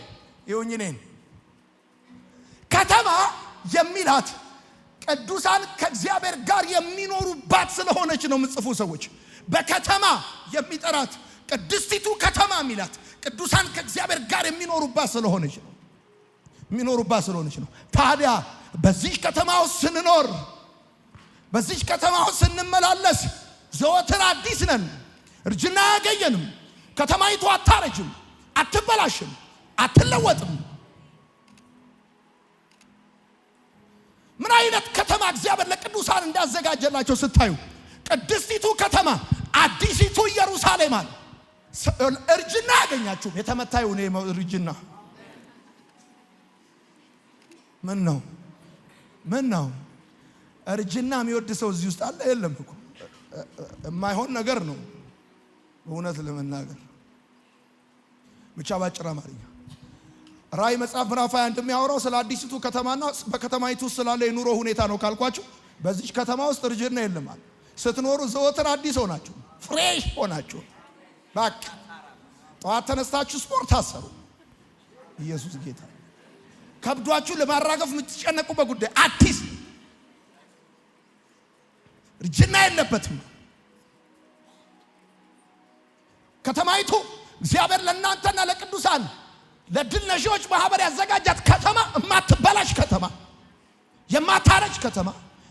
ይሁኝኔን ከተማ የሚላት ቅዱሳን ከእግዚአብሔር ጋር የሚኖሩባት ስለሆነች ነው። ምጽፉ ሰዎች በከተማ የሚጠራት ቅድስቲቱ ከተማ የሚላት ቅዱሳን ከእግዚአብሔር ጋር የሚኖሩባት ስለሆነች ነው። ታዲያ በዚህ ከተማ ውስጥ ስንኖር፣ በዚህ ከተማ ውስጥ ስንመላለስ ዘወትር አዲስ ነን። እርጅና አያገኘንም። ከተማይቱ አታረጅም፣ አትበላሽም፣ አትለወጥም። ምን አይነት ከተማ እግዚአብሔር ለቅዱሳን እንዳዘጋጀላቸው ስታዩ ቅድስቲቱ ከተማ አዲሲቱ ኢየሩሳሌም አለ። እርጅና አያገኛችሁም። የተመታዩ ነው እርጅና። ምን ነው እርጅና የሚወድ ሰው እዚህ ውስጥ አለ? የለም እኮ የማይሆን ነገር ነው በእውነት ለመናገር ብቻ ባጭር አማርኛ። ራእይ መጽሐፍ ምዕራፍ 21 የሚያወራው ስለ አዲሲቱ ከተማና በከተማይቱ ውስጥ ስላለ የኑሮ ሁኔታ ነው ካልኳችሁ፣ በዚህ ከተማ ውስጥ እርጅና የለም አለ። ስትኖሩ ዘወትር አዲስ ሆናችሁ ፍሬሽ ሆናችሁ በቃ ጠዋት ተነስታችሁ ስፖርት አሰሩ። ኢየሱስ ጌታ። ከብዷችሁ ለማራገፍ የምትጨነቁበት ጉዳይ አዲስ እርጅና የለበትም። ከተማይቱ እግዚአብሔር ለእናንተና ለቅዱሳን ለድል ነሺዎች ማህበር ያዘጋጃት ከተማ የማትበላሽ ከተማ፣ የማታረጅ ከተማ፣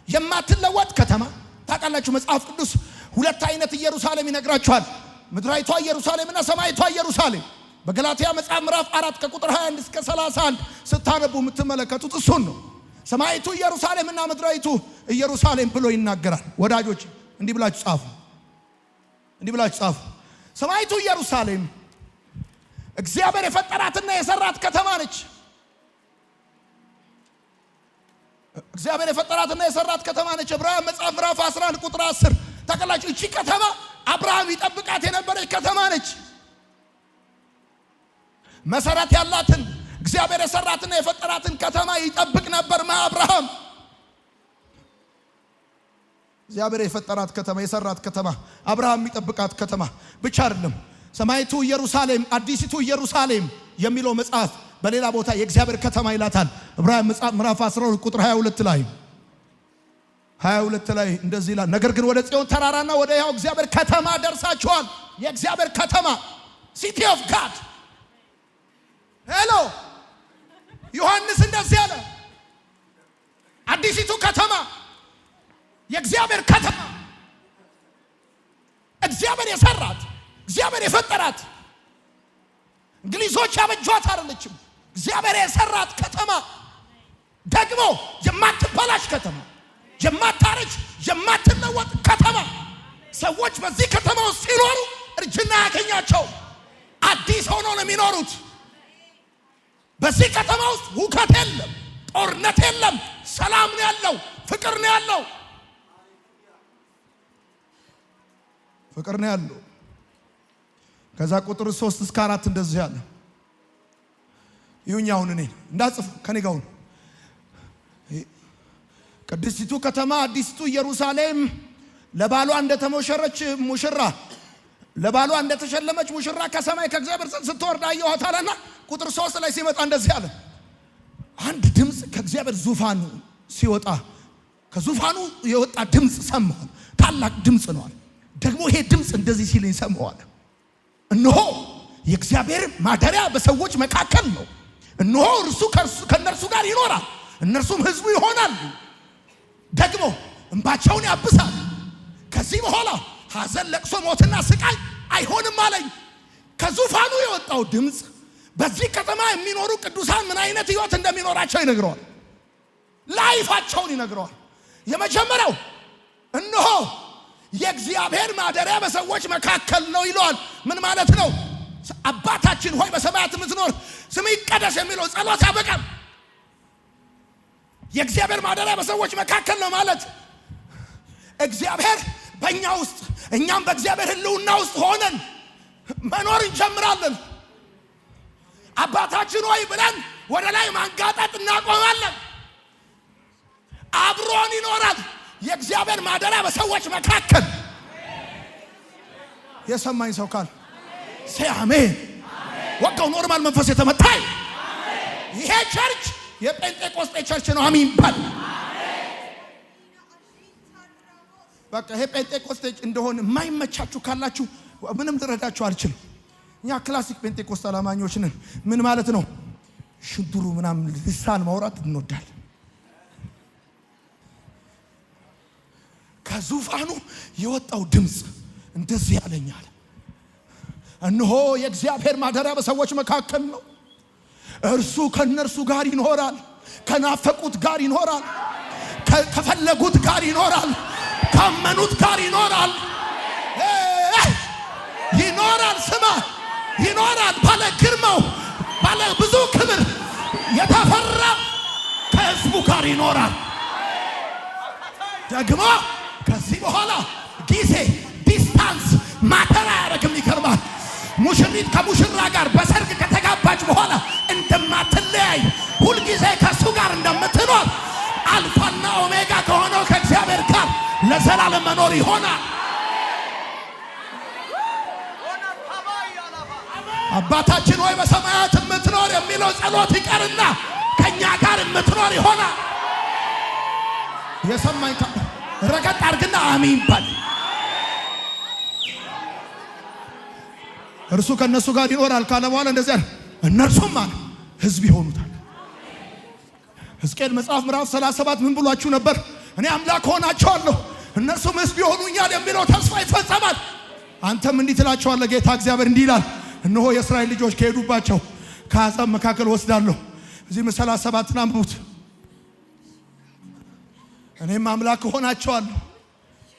የማትለወጥ ከተማ። ታውቃላችሁ መጽሐፍ ቅዱስ ሁለት አይነት ኢየሩሳሌም ይነግራችኋል። ምድራዊቷ ኢየሩሳሌምና ሰማያዊቷ ኢየሩሳሌም። በገላትያ መጽሐፍ ምዕራፍ 4 ከቁጥር 21 እስከ 31 ስታነቡ የምትመለከቱት እሱን ነው። ሰማያዊቱ ኢየሩሳሌምና ምድራዊቱ ኢየሩሳሌም ብሎ ይናገራል። ወዳጆች እንዲህ ብላችሁ ጻፉ። ሰማያዊቱ ኢየሩሳሌም እግዚአብሔር የፈጠራትና የሰራት ከተማ ነች። እግዚአብሔር የፈጠራትና የሰራት ከተማ ነች። ዕብራውያን መጽሐፍ ምዕራፍ 11 ቁጥር 10 ታውቃላችሁ። እቺ ከተማ አብርሃም ይጠብቃት የነበረች ከተማ ነች። መሰረት ያላትን እግዚአብሔር የሰራትና የፈጠራትን ከተማ ይጠብቅ ነበር አብርሃም። እግዚአብሔር የፈጠራት ከተማ የሰራት ከተማ አብርሃም የሚጠብቃት ከተማ ብቻ አይደለም። ሰማይቱ ኢየሩሳሌም አዲሲቱ ኢየሩሳሌም የሚለው መጽሐፍ በሌላ ቦታ የእግዚአብሔር ከተማ ይላታል። ዕብራውያን መጽሐፍ ምዕራፍ 12 ቁጥር 22 ላይ እንደዚህ ይላል፣ ነገር ግን ወደ ጽዮን ተራራና ወደ ያው እግዚአብሔር ከተማ ደርሳችኋል። የእግዚአብሔር ከተማ ሲቲ ኦፍ ጋድ። ሄሎ ዮሐንስ እንደዚህ ያለ አዲሲቱ ከተማ የእግዚአብሔር ከተማ እግዚአብሔር የሰራት እግዚአብሔር የፈጠራት እንግሊዞች ያበጇት አይደለችም። እግዚአብሔር የሰራት ከተማ ደግሞ የማትበላሽ ከተማ፣ የማታረጅ የማትለወጥ ከተማ። ሰዎች በዚህ ከተማ ውስጥ ሲኖሩ እርጅና ያገኛቸው አዲስ ሆኖ ነው የሚኖሩት። በዚህ ከተማ ውስጥ ሁከት የለም፣ ጦርነት የለም፣ ሰላም ነው ያለው፣ ፍቅር ነው ያለው። ፍቅር ነው ያለው። ከዛ ቁጥር 3 እስከ 4 እንደዚህ ያለ ይሁኛውን እኔ እንዳጽፍ ከኔ ጋር ነው። ቅድስቲቱ ከተማ አዲስቱ ኢየሩሳሌም ለባሏ እንደተሞሸረች ሙሽራ ለባሏ እንደተሸለመች ሙሽራ ከሰማይ ከእግዚአብሔር ዘንድ ስትወርድ አየኋት አለና ቁጥር 3 ላይ ሲመጣ እንደዚህ አለ። አንድ ድምፅ ከእግዚአብሔር ዙፋን ሲወጣ ከዙፋኑ የወጣ ድምፅ ሰማሁ። ታላቅ ድምፅ ነው። ደግሞ ይሄ ድምፅ እንደዚህ ሲልኝ ሰማሁ። እነሆ የእግዚአብሔር ማደሪያ በሰዎች መካከል ነው። እነሆ እርሱ ከነርሱ ጋር ይኖራል፣ እነርሱም ሕዝቡ ይሆናሉ። ደግሞ እንባቸውን ያብሳል። ከዚህ በኋላ ሐዘን፣ ለቅሶ፣ ሞትና ስቃይ አይሆንም አለኝ። ከዙፋኑ የወጣው ድምፅ በዚህ ከተማ የሚኖሩ ቅዱሳን ምን አይነት ሕይወት እንደሚኖራቸው ይነግረዋል። ላይፋቸውን ይነግረዋል። የመጀመሪያው እነሆ የእግዚአብሔር ማደሪያ በሰዎች መካከል ነው ይለዋል። ምን ማለት ነው? አባታችን ሆይ በሰማያት የምትኖር ስምህ ይቀደስ የሚለው ጸሎት ያበቃል። የእግዚአብሔር ማደሪያ በሰዎች መካከል ነው ማለት እግዚአብሔር በእኛ ውስጥ እኛም በእግዚአብሔር ሕልውና ውስጥ ሆነን መኖር እንጀምራለን። አባታችን ሆይ ብለን ወደ ላይ ማንጋጠጥ እናቆማለን። አብሮን ይኖራል። የእግዚአብሔር ማደሪያ በሰዎች መካከል። የሰማኝ ሰው ካል አሜን። ወጋው ኖርማል መንፈስ የተመታኝ ይሄ ቸርች የጴንጤቆስጤ ቸርች ነው። አሜን ባል በቃ ይሄ ጴንጤቆስጤ እንደሆነ የማይመቻችሁ ካላችሁ ምንም ልረዳችሁ አልችልም። እኛ ክላሲክ ጴንጤቆስጣል አማኞች ነን። ምን ማለት ነው? ሽንቱሩ ምናምን ልሳን ማውራት እንወዳለን። ከዙፋኑ የወጣው ድምፅ እንደዚህ ያለኛል፣ እነሆ የእግዚአብሔር ማደሪያ በሰዎች መካከል ነው። እርሱ ከነርሱ ጋር ይኖራል፣ ከናፈቁት ጋር ይኖራል፣ ከፈለጉት ጋር ይኖራል፣ ካመኑት ጋር ይኖራል። ይኖራል ስማ ይኖራል። ባለ ግርማው ባለ ብዙ ክብር የተፈራ ከሕዝቡ ጋር ይኖራል። ደግሞ ከዚህ በኋላ ጊዜ ዲስታንስ ማተር አያደርግም። ይገርማል። ሙሽሪት ከሙሽራ ጋር በሰርግ ከተጋባች በኋላ እንደማትለያይ ሁልጊዜ ከሱ ጋር እንደምትኖር አልፋና ኦሜጋ ከሆነው ከእግዚአብሔር ጋር ለዘላለም መኖር ይሆናል። አባታችን ሆይ በሰማያት የምትኖር የሚለው ጸሎት ይቀርና ከኛ ጋር የምትኖር ይሆናል። የሰማኝ ረገጥ አድርግና አሜን በል። እርሱ ከነሱ ጋር ይኖራል ካለ በኋላ እንደዚህ እነርሱም አለ ሕዝብ ይሆኑታል። ሕዝቅኤል መጽሐፍ ምዕራፍ 37 ምን ብሏችሁ ነበር? እኔ አምላክ ሆናቸዋለሁ እነርሱም ሕዝብ ይሆኑኛል የሚለው ተስፋ ይፈጸማል። አንተም እንዲህ ትላቸዋለህ። ጌታ እግዚአብሔር እንዲህ ይላል፣ እነሆ የእስራኤል ልጆች ከሄዱባቸው ከአሕዛብ መካከል ወስዳለሁ። እዚህ 37 አንብቡት። እኔም አምላክ ሆናቸዋለሁ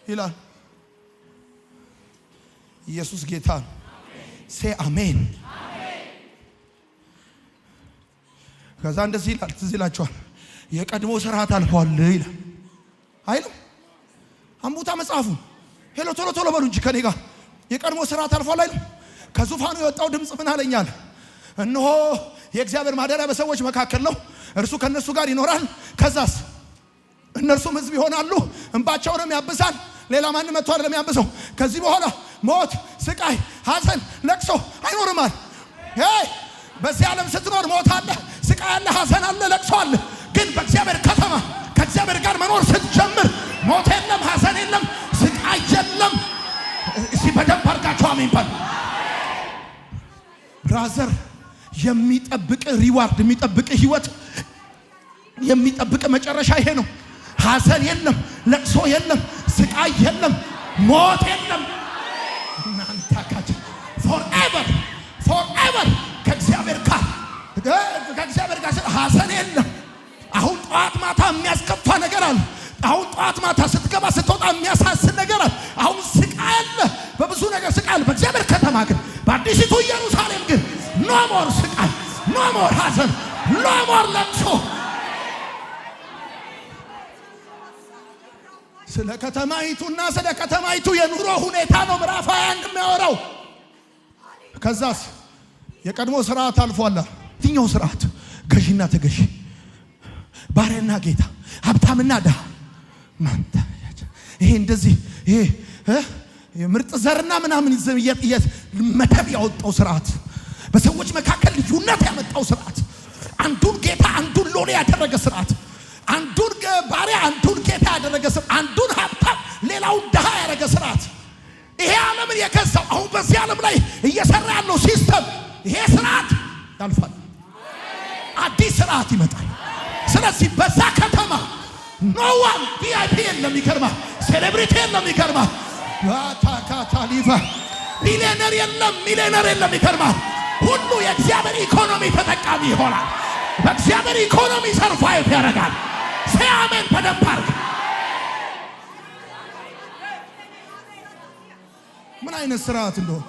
ይላል ኢየሱስ ጌታ ነው። ሴ አሜን። ከዛ እንደዚህ ይላል፣ ትዝ ይላችኋል። የቀድሞ ስርዓት አልፏል ይላል አይልም? አንቡታ መጽሐፉ ሄሎ ቶሎ ቶሎ በሉ እንጂ ከኔ ጋር የቀድሞ ስርዓት አልፏል አይልም? ከዙፋኑ የወጣው ድምፅ ምን አለኛል? እነሆ የእግዚአብሔር ማደሪያ በሰዎች መካከል ነው፣ እርሱ ከነሱ ጋር ይኖራል። ከዛስ እነርሱም ሕዝብ ይሆናሉ፣ እንባቸውንም ያብሳል። ሌላ ማንም መጥቶ አይደለም ያብሰው። ከዚህ በኋላ ሞት፣ ስቃይ፣ ሐዘን፣ ለቅሶ አይኖርማል። በዚህ ዓለም ስትኖር ሞት አለ፣ ስቃይ አለ፣ ሐዘን አለ፣ ለቅሶ አለ። ግን በእግዚአብሔር ከተማ ከእግዚአብሔር ጋር መኖር ስትጀምር ሞት የለም፣ ሐዘን የለም፣ ስቃይ የለም። እስቲ በደንብ አድርጋችሁ አሜን በል። ብራዘር የሚጠብቅ ሪዋርድ፣ የሚጠብቅ ህይወት፣ የሚጠብቅ መጨረሻ ይሄ ነው። ሐዘን የለም፣ ለቅሶ የለም፣ ስቃይ የለም፣ ሞት የለም። እናንተ ካች ፎርኤቨር ከእግዚአብሔር ጋር ሐዘን የለም። አሁን ጠዋት ማታ የሚያስከፋ ነገር አለ። አሁን ጠዋት ማታ ስትገባ ስትወጣ የሚያሳስን ነገር አለ። አሁን ስቃይ አለ፣ በብዙ ነገር ስቃይ አለ። በእግዚአብሔር ከተማ ግን በአዲሲቱ ኢየሩሳሌም ግን ኖ ሞር ስቃይ፣ ኖ ሞር ሐዘን፣ ኖ ሞር ለቅሶ። ስለ ከተማይቱና ስለ ከተማይቱ የኑሮ ሁኔታ ነው ምዕራፍ 21 የሚያወራው። ከዛስ የቀድሞ ስርዓት አልፏል። የትኛው ስርዓት? ገዢና ተገዢ፣ ባሪያና ጌታ፣ ሀብታምና ድሃ። ማንተ ይሄ እንደዚህ ይሄ ምርጥ ዘርና ምናምን ይዘየት መተብ ያወጣው ስርዓት፣ በሰዎች መካከል ልዩነት ያመጣው ስርዓት፣ አንዱን ጌታ አንዱን ሎሌ ያደረገ ስርዓት፣ አንዱን ባሪያ አንዱን ጌታ ያደረገ ስርዓት፣ አንዱን ሀብታም ሌላውን ድሃ ያደረገ ስርዓት። ይሄ ዓለምን የገዛው አሁን በዚህ ዓለም ላይ እየሰራ ያለው ሲስተም ይሄ ስርዓት ያልፋል። አዲስ ስርዓት ይመጣል። ስለዚህ በዛ ከተማ ኖዋን ቪአይፒ የለም፣ ይገርማል። ሴሌብሪቲ የለም፣ ይገርማል። ታካታሊፋ ሚሊዮነር የለም፣ ሚሊዮነር የለም፣ ይገርማል። ሁሉ የእግዚአብሔር ኢኮኖሚ ተጠቃሚ ይሆናል። በእግዚአብሔር ኢኮኖሚ ሰርቫይቭ ያደርጋል። ሲያመን በደንብ አድርግ። ምን አይነት ስርዓት እንደሆነ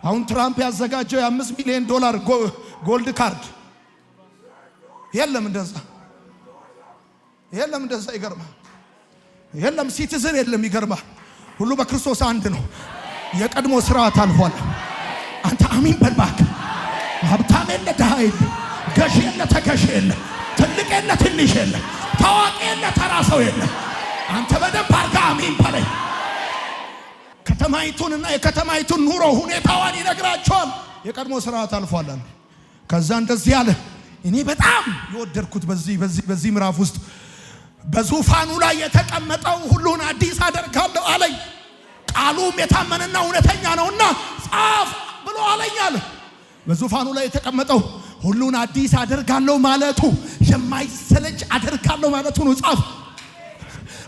አሁን ትራምፕ ያዘጋጀው የ5 ሚሊዮን ዶላር ጎልድ ካርድ የለም፣ እንደዛ የለም፣ እንደዛ ይገርማል። የለም ሲቲዝን የለም፣ ይገርማል። ሁሉ በክርስቶስ አንድ ነው። የቀድሞ ስርዓት አልፏል። አንተ አሜን በል እባክህ። ሀብታም የለ ድሃ የለ፣ ገዢ የለ ተገዢ የለ፣ ትልቅ የለ ትንሽ የለ፣ ታዋቂ የለ ተራ ሰው የለ። አንተ በደንብ አድርገህ አሜን በለኝ። ከተማይቱንና የከተማይቱን ኑሮ ሁኔታዋን ይነግራቸዋል። የቀድሞ ስርዓት አልፏል። ከዛ እንደዚህ አለ። እኔ በጣም የወደድኩት በዚህ ምዕራፍ ውስጥ በዙፋኑ ላይ የተቀመጠው ሁሉን አዲስ አደርጋለሁ አለኝ። ቃሉም የታመነና እውነተኛ ነውና ጻፍ ብሎ አለኝ አለ። በዙፋኑ ላይ የተቀመጠው ሁሉን አዲስ አደርጋለሁ ማለቱ የማይሰለች አደርጋለሁ ማለቱ ነው። ጻፍ።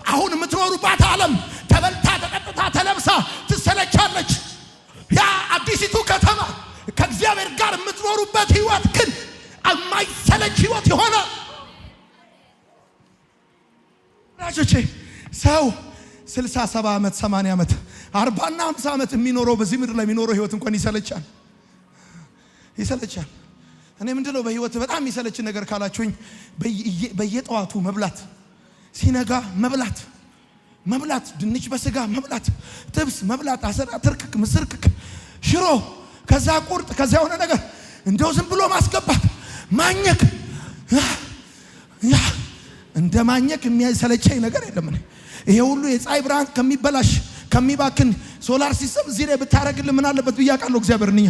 አሁን የምትኖሩባት ዓለም ተበልታ ተቀጥታ ተለብሳ ትሰለቻለች። ያ አዲሲቱ ከተማ ከእግዚአብሔር ጋር የምትኖሩበት ህይወት ግን የማይሰለች ህይወት ይሆናል። ራጆቼ ሰው 60 70 ዓመት 80 ዓመት 40 እና 50 ዓመት የሚኖረው በዚህ ምድር ላይ የሚኖረው ህይወት እንኳን ይሰለቻል። እኔ ምንድነው በህይወት በጣም የሚሰለች ነገር ካላችሁኝ በየጠዋቱ መብላት፣ ሲነጋ መብላት፣ ድንች በስጋ መብላት፣ ጥብስ መብላት፣ አሰራ፣ ትርክክ፣ ምስርክክ፣ ሽሮ፣ ከዛ ቁርጥ፣ ከዛ የሆነ ነገር እንደው ዝም ብሎ ማስገባት፣ ማኘክ። እንደ ማኘክ የሚያሰለቸኝ ነገር የለም። ይሄ ሁሉ የፀሐይ ብርሃን ከሚበላሽ ከሚባክን ሶላር ሲስተም እዚህ ላይ ብታረግልን ምን አለበት ብዬ አውቃለሁ። እግዚአብሔር እንኛ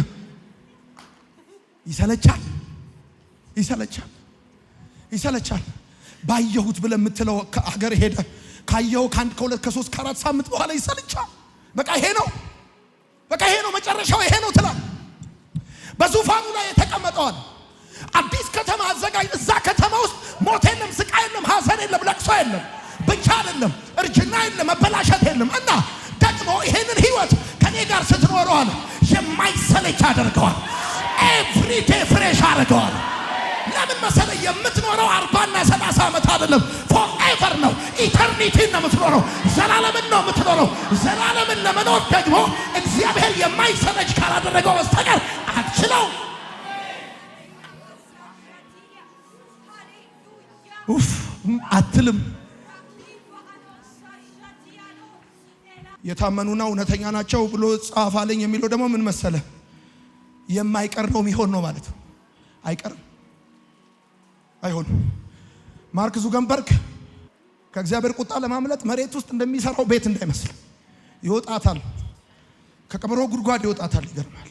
ይሰለቻል። ባየሁት ብለህ የምትለው ሀገር ሄደ ካየው ከአንድ ከሁለት ከሶስት ከአራት ሳምንት በኋላ ይሰለቻል። በቃ ይሄ ነው መጨረሻው ይሄ ነው ትላለህ። በዙፋኑ ላይ የተቀመጠዋል አዲስ ከተማ አዘጋጅ። እዛ ከተማ ውስጥ ሞት የለም፣ ስቃይ የለም፣ ሐዘን የለም፣ ለቅሶ የለም፣ ብቻ አይደለም፣ እርጅና የለም፣ መበላሸት የለም። እና ደግሞ ይሄንን ህይወት ከኔ ጋር ስትኖረዋል የማይሰለች አደርገዋል። ኤቭሪዴ ፍሬሽ አደርገዋል። ለምን መሰለ? የምትኖረው 40 እና 30 ዓመት አይደለም፣ ፎርኤቨር ነው። ኢተርኒቲ ነው የምትኖረው። ዘላለምን ነው የምትኖረው። ዘላለምን ለመኖር ደግሞ እግዚአብሔር የማይሰለች ካላደረገው በስተቀር አትችለው። አትልም። የታመኑና እውነተኛ ናቸው ብሎ ጻፋለኝ የሚለው ደግሞ ምን መሰለ? የማይቀር ነው የሚሆን ነው ማለት ነው። አይሆንም። ማርክ ዙከርበርግ ከእግዚአብሔር ቁጣ ለማምለጥ መሬት ውስጥ እንደሚሰራው ቤት እንዳይመስል ይወጣታል፣ ከቀበሮ ጉድጓድ ይወጣታል። ይገርማል።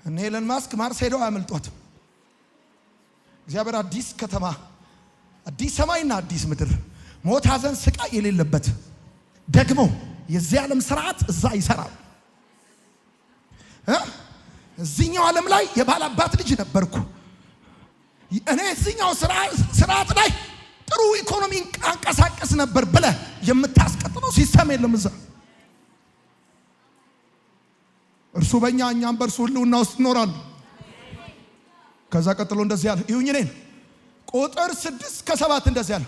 እነ ኤለን ማስክ ማርስ ሄደው አያመልጧትም። እግዚአብሔር አዲስ ከተማ፣ አዲስ ሰማይና አዲስ ምድር፣ ሞት፣ ሐዘን፣ ስቃይ የሌለበት ደግሞ የዚህ ዓለም ስርዓት እዛ ይሰራል። እዚህኛው ዓለም ላይ የባላባት ልጅ ነበርኩ እኔ። እዚህኛው ስርዓት ላይ ጥሩ ኢኮኖሚ አንቀሳቀስ ነበር ብለህ የምታስቀጥለው ሲስተም የለም እዛ። እርሱ በእኛ እኛም በእርሱ ህልውና ውስጥ እንኖራለን። ከዛ ቀጥሎ እንደዚህ ያለ ይሁን እኔን ቁጥር 6-7 እንደዚህ ያለ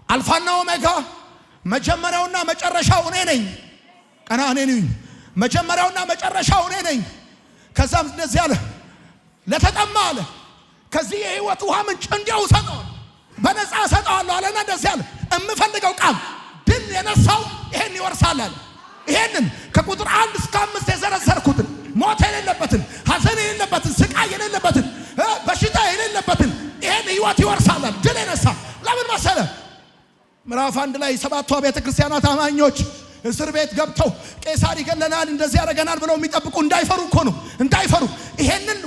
አልፋና ኦሜጋ መጀመሪያውና መጨረሻው እኔ ነኝ። ቀና እኔ ነኝ መጀመሪያውና መጨረሻው እኔ ነኝ። ከዛም እንደዚህ ያለ ለተጠማ አለ ከዚህ የህይወት ውሃ ምንጭ እንዲያው ሰጠዋል፣ በነፃ ሰጠዋለሁ አለና እንደዚህ ያለ የምፈልገው ቃል ድል የነሳው ይሄን ይወርሳል አለ። ይሄንን ከቁጥር 1 እስከ 5 የዘረዘርኩትን ሞት የሌለበትን፣ ሐዘን የሌለበትን፣ ስቃይ የሌለበትን፣ በሽታ የሌለበትን ይሄን ህይወት ይወርሳል። ድል የነሳ ለምን መሰለ? ምዕራፍ 1 ላይ 7ቱ አብያተ ክርስቲያናት አማኞች እስር ቤት ገብተው ቄሳር ይገለናል እንደዚህ ያደርገናል ብለው የሚጠብቁ እንዳይፈሩ እኮ ነው። እንዳይፈሩ ይሄንን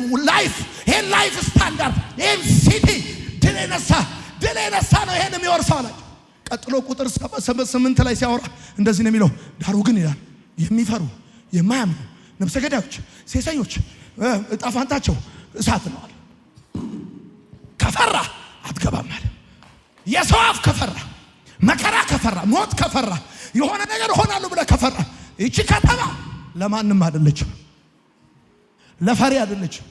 ላይፍ ስታንዳርድ ይሄን ሲቲ ድል የነሳ ነው ይሄን የሚወርሰው አላቸው። ቀጥሎ ቁጥር 8 ላይ ሲያወራ እንደዚህ ነው የሚለው፣ ዳሩ ግን ይላል የሚፈሩ የማያምኑ ነፍሰ ገዳዮች፣ ሴሰኞች ዕጣ ፈንታቸው እሳት ነው አለ። ከፈራ አትገባም አለ። የሰው አፍ ከፈራ፣ መከራ ከፈራ፣ ሞት ከፈራ፣ የሆነ ነገር ሆናለሁ ብለህ ከፈራ እቺ ከተማ ለማንም አይደለችም፣ ለፈሪ አይደለችም፣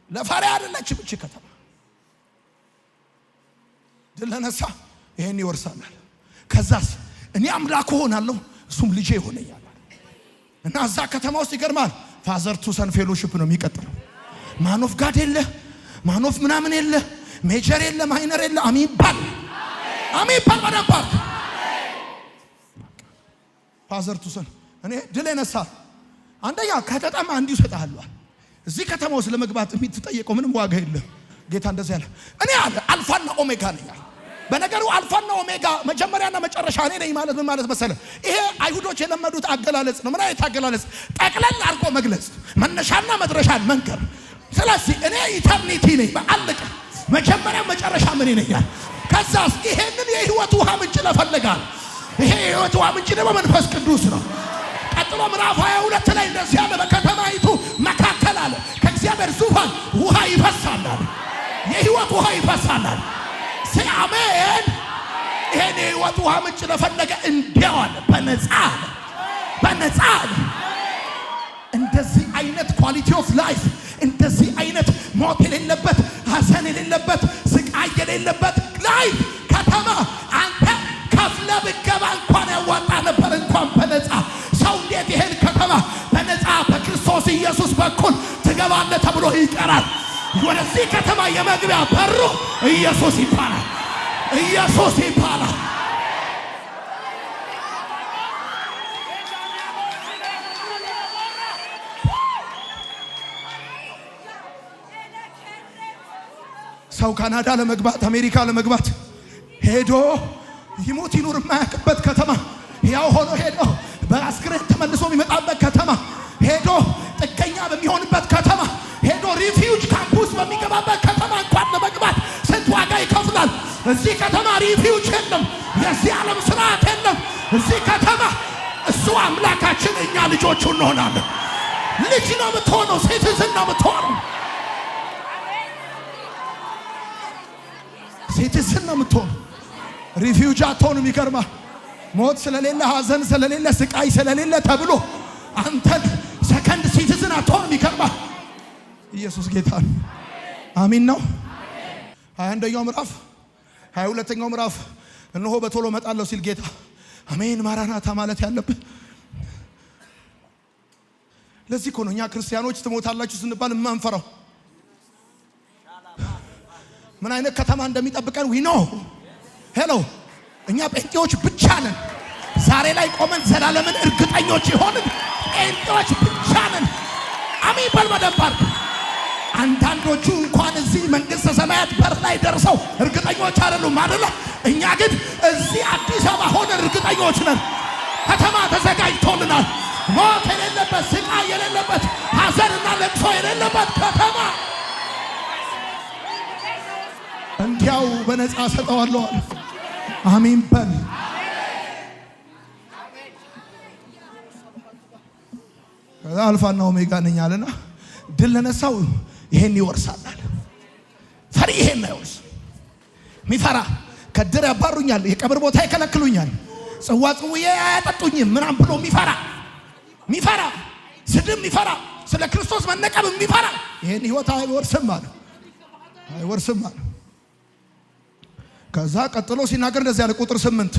ለፈሪ አይደለችም። እቺ ከተማ ድል ለነሳ ይሄን ይወርሳል። ከዛስ እኔ አምላክ ሆናለሁ እሱም ልጄ ይሆነኛል። እና እዛ ከተማ ውስጥ ይገርማል ፋዘር ቱ ሰን ፌሎሺፕ ነው የሚቀጥለው። ማን ኦፍ ጋድ የለ፣ ማን ኦፍ ምናምን የለ፣ ሜጀር የለ፣ ማይነር የለ። አሜን ባል በደንብ ፓዘርቱሰን እኔ ድል ነሳ አንደኛ ከተጠማ እንዲሁ ሰጣለሁ እዚህ ከተማ ውስጥ ለመግባት የምትጠየቀው ምንም ዋጋ የለም ጌታ እንደዚህ ያለ እኔ አለ አልፋና ኦሜጋ ነኝ በነገሩ አልፋና ኦሜጋ መጀመሪያና መጨረሻ እኔ ነኝ ማለት ምን ማለት መሰለ ይሄ አይሁዶች የለመዱት አገላለጽ ነው ምን አይነት አገላለጽ ጠቅለል አድርጎ መግለጽ መነሻና መድረሻን መንገር ስለዚህ እኔ ኢተርኒቲ ነኝ በአለቀ መጀመሪያ መጨረሻ ምን ነኝ ከዛስ ይሄንን የህይወት ውሃ ምንጭ ለፈልጋል ይሄ የህይወት ውሃ ምንጭ ደግሞ መንፈስ ቅዱስ ነው ቀጥሎ ምዕራፍ 22 ላይ እንደዚህ ያለ በከተማይቱ መካከል አለ ከእግዚአብሔር ዙፋን ውሃ ይፈሳል የህይወት ውሃ ይፈሳል አሜን ይሄን የህይወት ውሃ ምንጭ ለፈለገ እንዲያው አለ በነፃ እንደዚህ አይነት ኳሊቲ ኦፍ ላይፍ እንደዚህ አይነት ሞት የሌለበት ሐዘን የሌለበት ስቃይ የሌለበት ላይፍ ከተማ አንተ ከፍለ ብገባ እንኳን ያዋጣ ነበር እንኳን በነፃ ሰው እንዴት ይሄን ከተማ በነፃ በክርስቶስ ኢየሱስ በኩል ትገባለህ ተብሎ ይቀራል ወደዚህ ከተማ የመግቢያ በሩ ኢየሱስ ይባላል ኢየሱስ ይባላል ሰው ካናዳ ለመግባት አሜሪካ ለመግባት ሄዶ ይሞት ይኑር የማያውቅበት ከተማ ያው ሆኖ ሄዶ በአስክሬን ተመልሶ የሚመጣበት ከተማ ሄዶ ጥገኛ በሚሆንበት ከተማ ሄዶ ሪፊውጅ ካምፑስ በሚገባበት ከተማ እንኳን ለመግባት ስንት ዋጋ ይከፍላል እዚህ ከተማ ሪፊውጅ የለም የዚህ ዓለም ስርዓት የለም እዚህ ከተማ እሱ አምላካችን እኛ ልጆቹ እንሆናለን ልጅ ነው የምትሆነው ሲቲዝን ነው የምትሆነው ሲቲዝን ነው የምትሆነው ሪፊውጅ አትሆንም ይገርማ ሞት ስለሌለ ሐዘን ስለሌለ ስቃይ ስለሌለ ተብሎ አንተን ሰከንድ ሲቲዝን አትሆንም ይገርማ ኢየሱስ ጌታ ነው አሜን ነው 21ኛው ምዕራፍ 22ኛው ምዕራፍ እነሆ በቶሎ መጣለሁ ሲል ጌታ አሜን ማራናታ ማለት ያለብህ ለዚህ እኮ ነው እኛ ክርስቲያኖች ትሞታላችሁ ስንባል የማንፈራው ምን አይነት ከተማ እንደሚጠብቀን ዊ ኖ ሄሎ እኛ ጴንጤዎች ብቻ ነን ዛሬ ላይ ቆመን ዘላለምን እርግጠኞች ይሆንን ጴንጤዎች ብቻ ነን አሜን በልበደባር አንዳንዶቹ እንኳን እዚህ መንግስተ ሰማያት በር ላይ ደርሰው እርግጠኞች አይደሉም አይደለ እኛ ግን እዚህ አዲስ አበባ ሆነን እርግጠኞች ነን ከተማ ተዘጋጅቶልናል ሞት የሌለበት ስቃይ የሌለበት ሐዘንና ለቅሶ የሌለበት ከተማ እንዲያው በነፃ ሰጠዋለሁ አሜን በል አልፋና ኦሜጋ ነኝ አለና ድል ለነሳው ይሄን ይወርሳል ፈሪ ይሄን አይወርስ ሚፈራ ከድር ያባሩኛል የቀብር ቦታ ይከለክሉኛል ጽዋ ጽውዬ አያጠጡኝም ምናም ብሎ ሚፈራ ስድብ ሚፈራ ስለ ክርስቶስ መነቀብ ሚፈራ ይሄን ህይወት አይወርስም አለ ከዛ ቀጥሎ ሲናገር እንደዚህ ያለ ቁጥር 8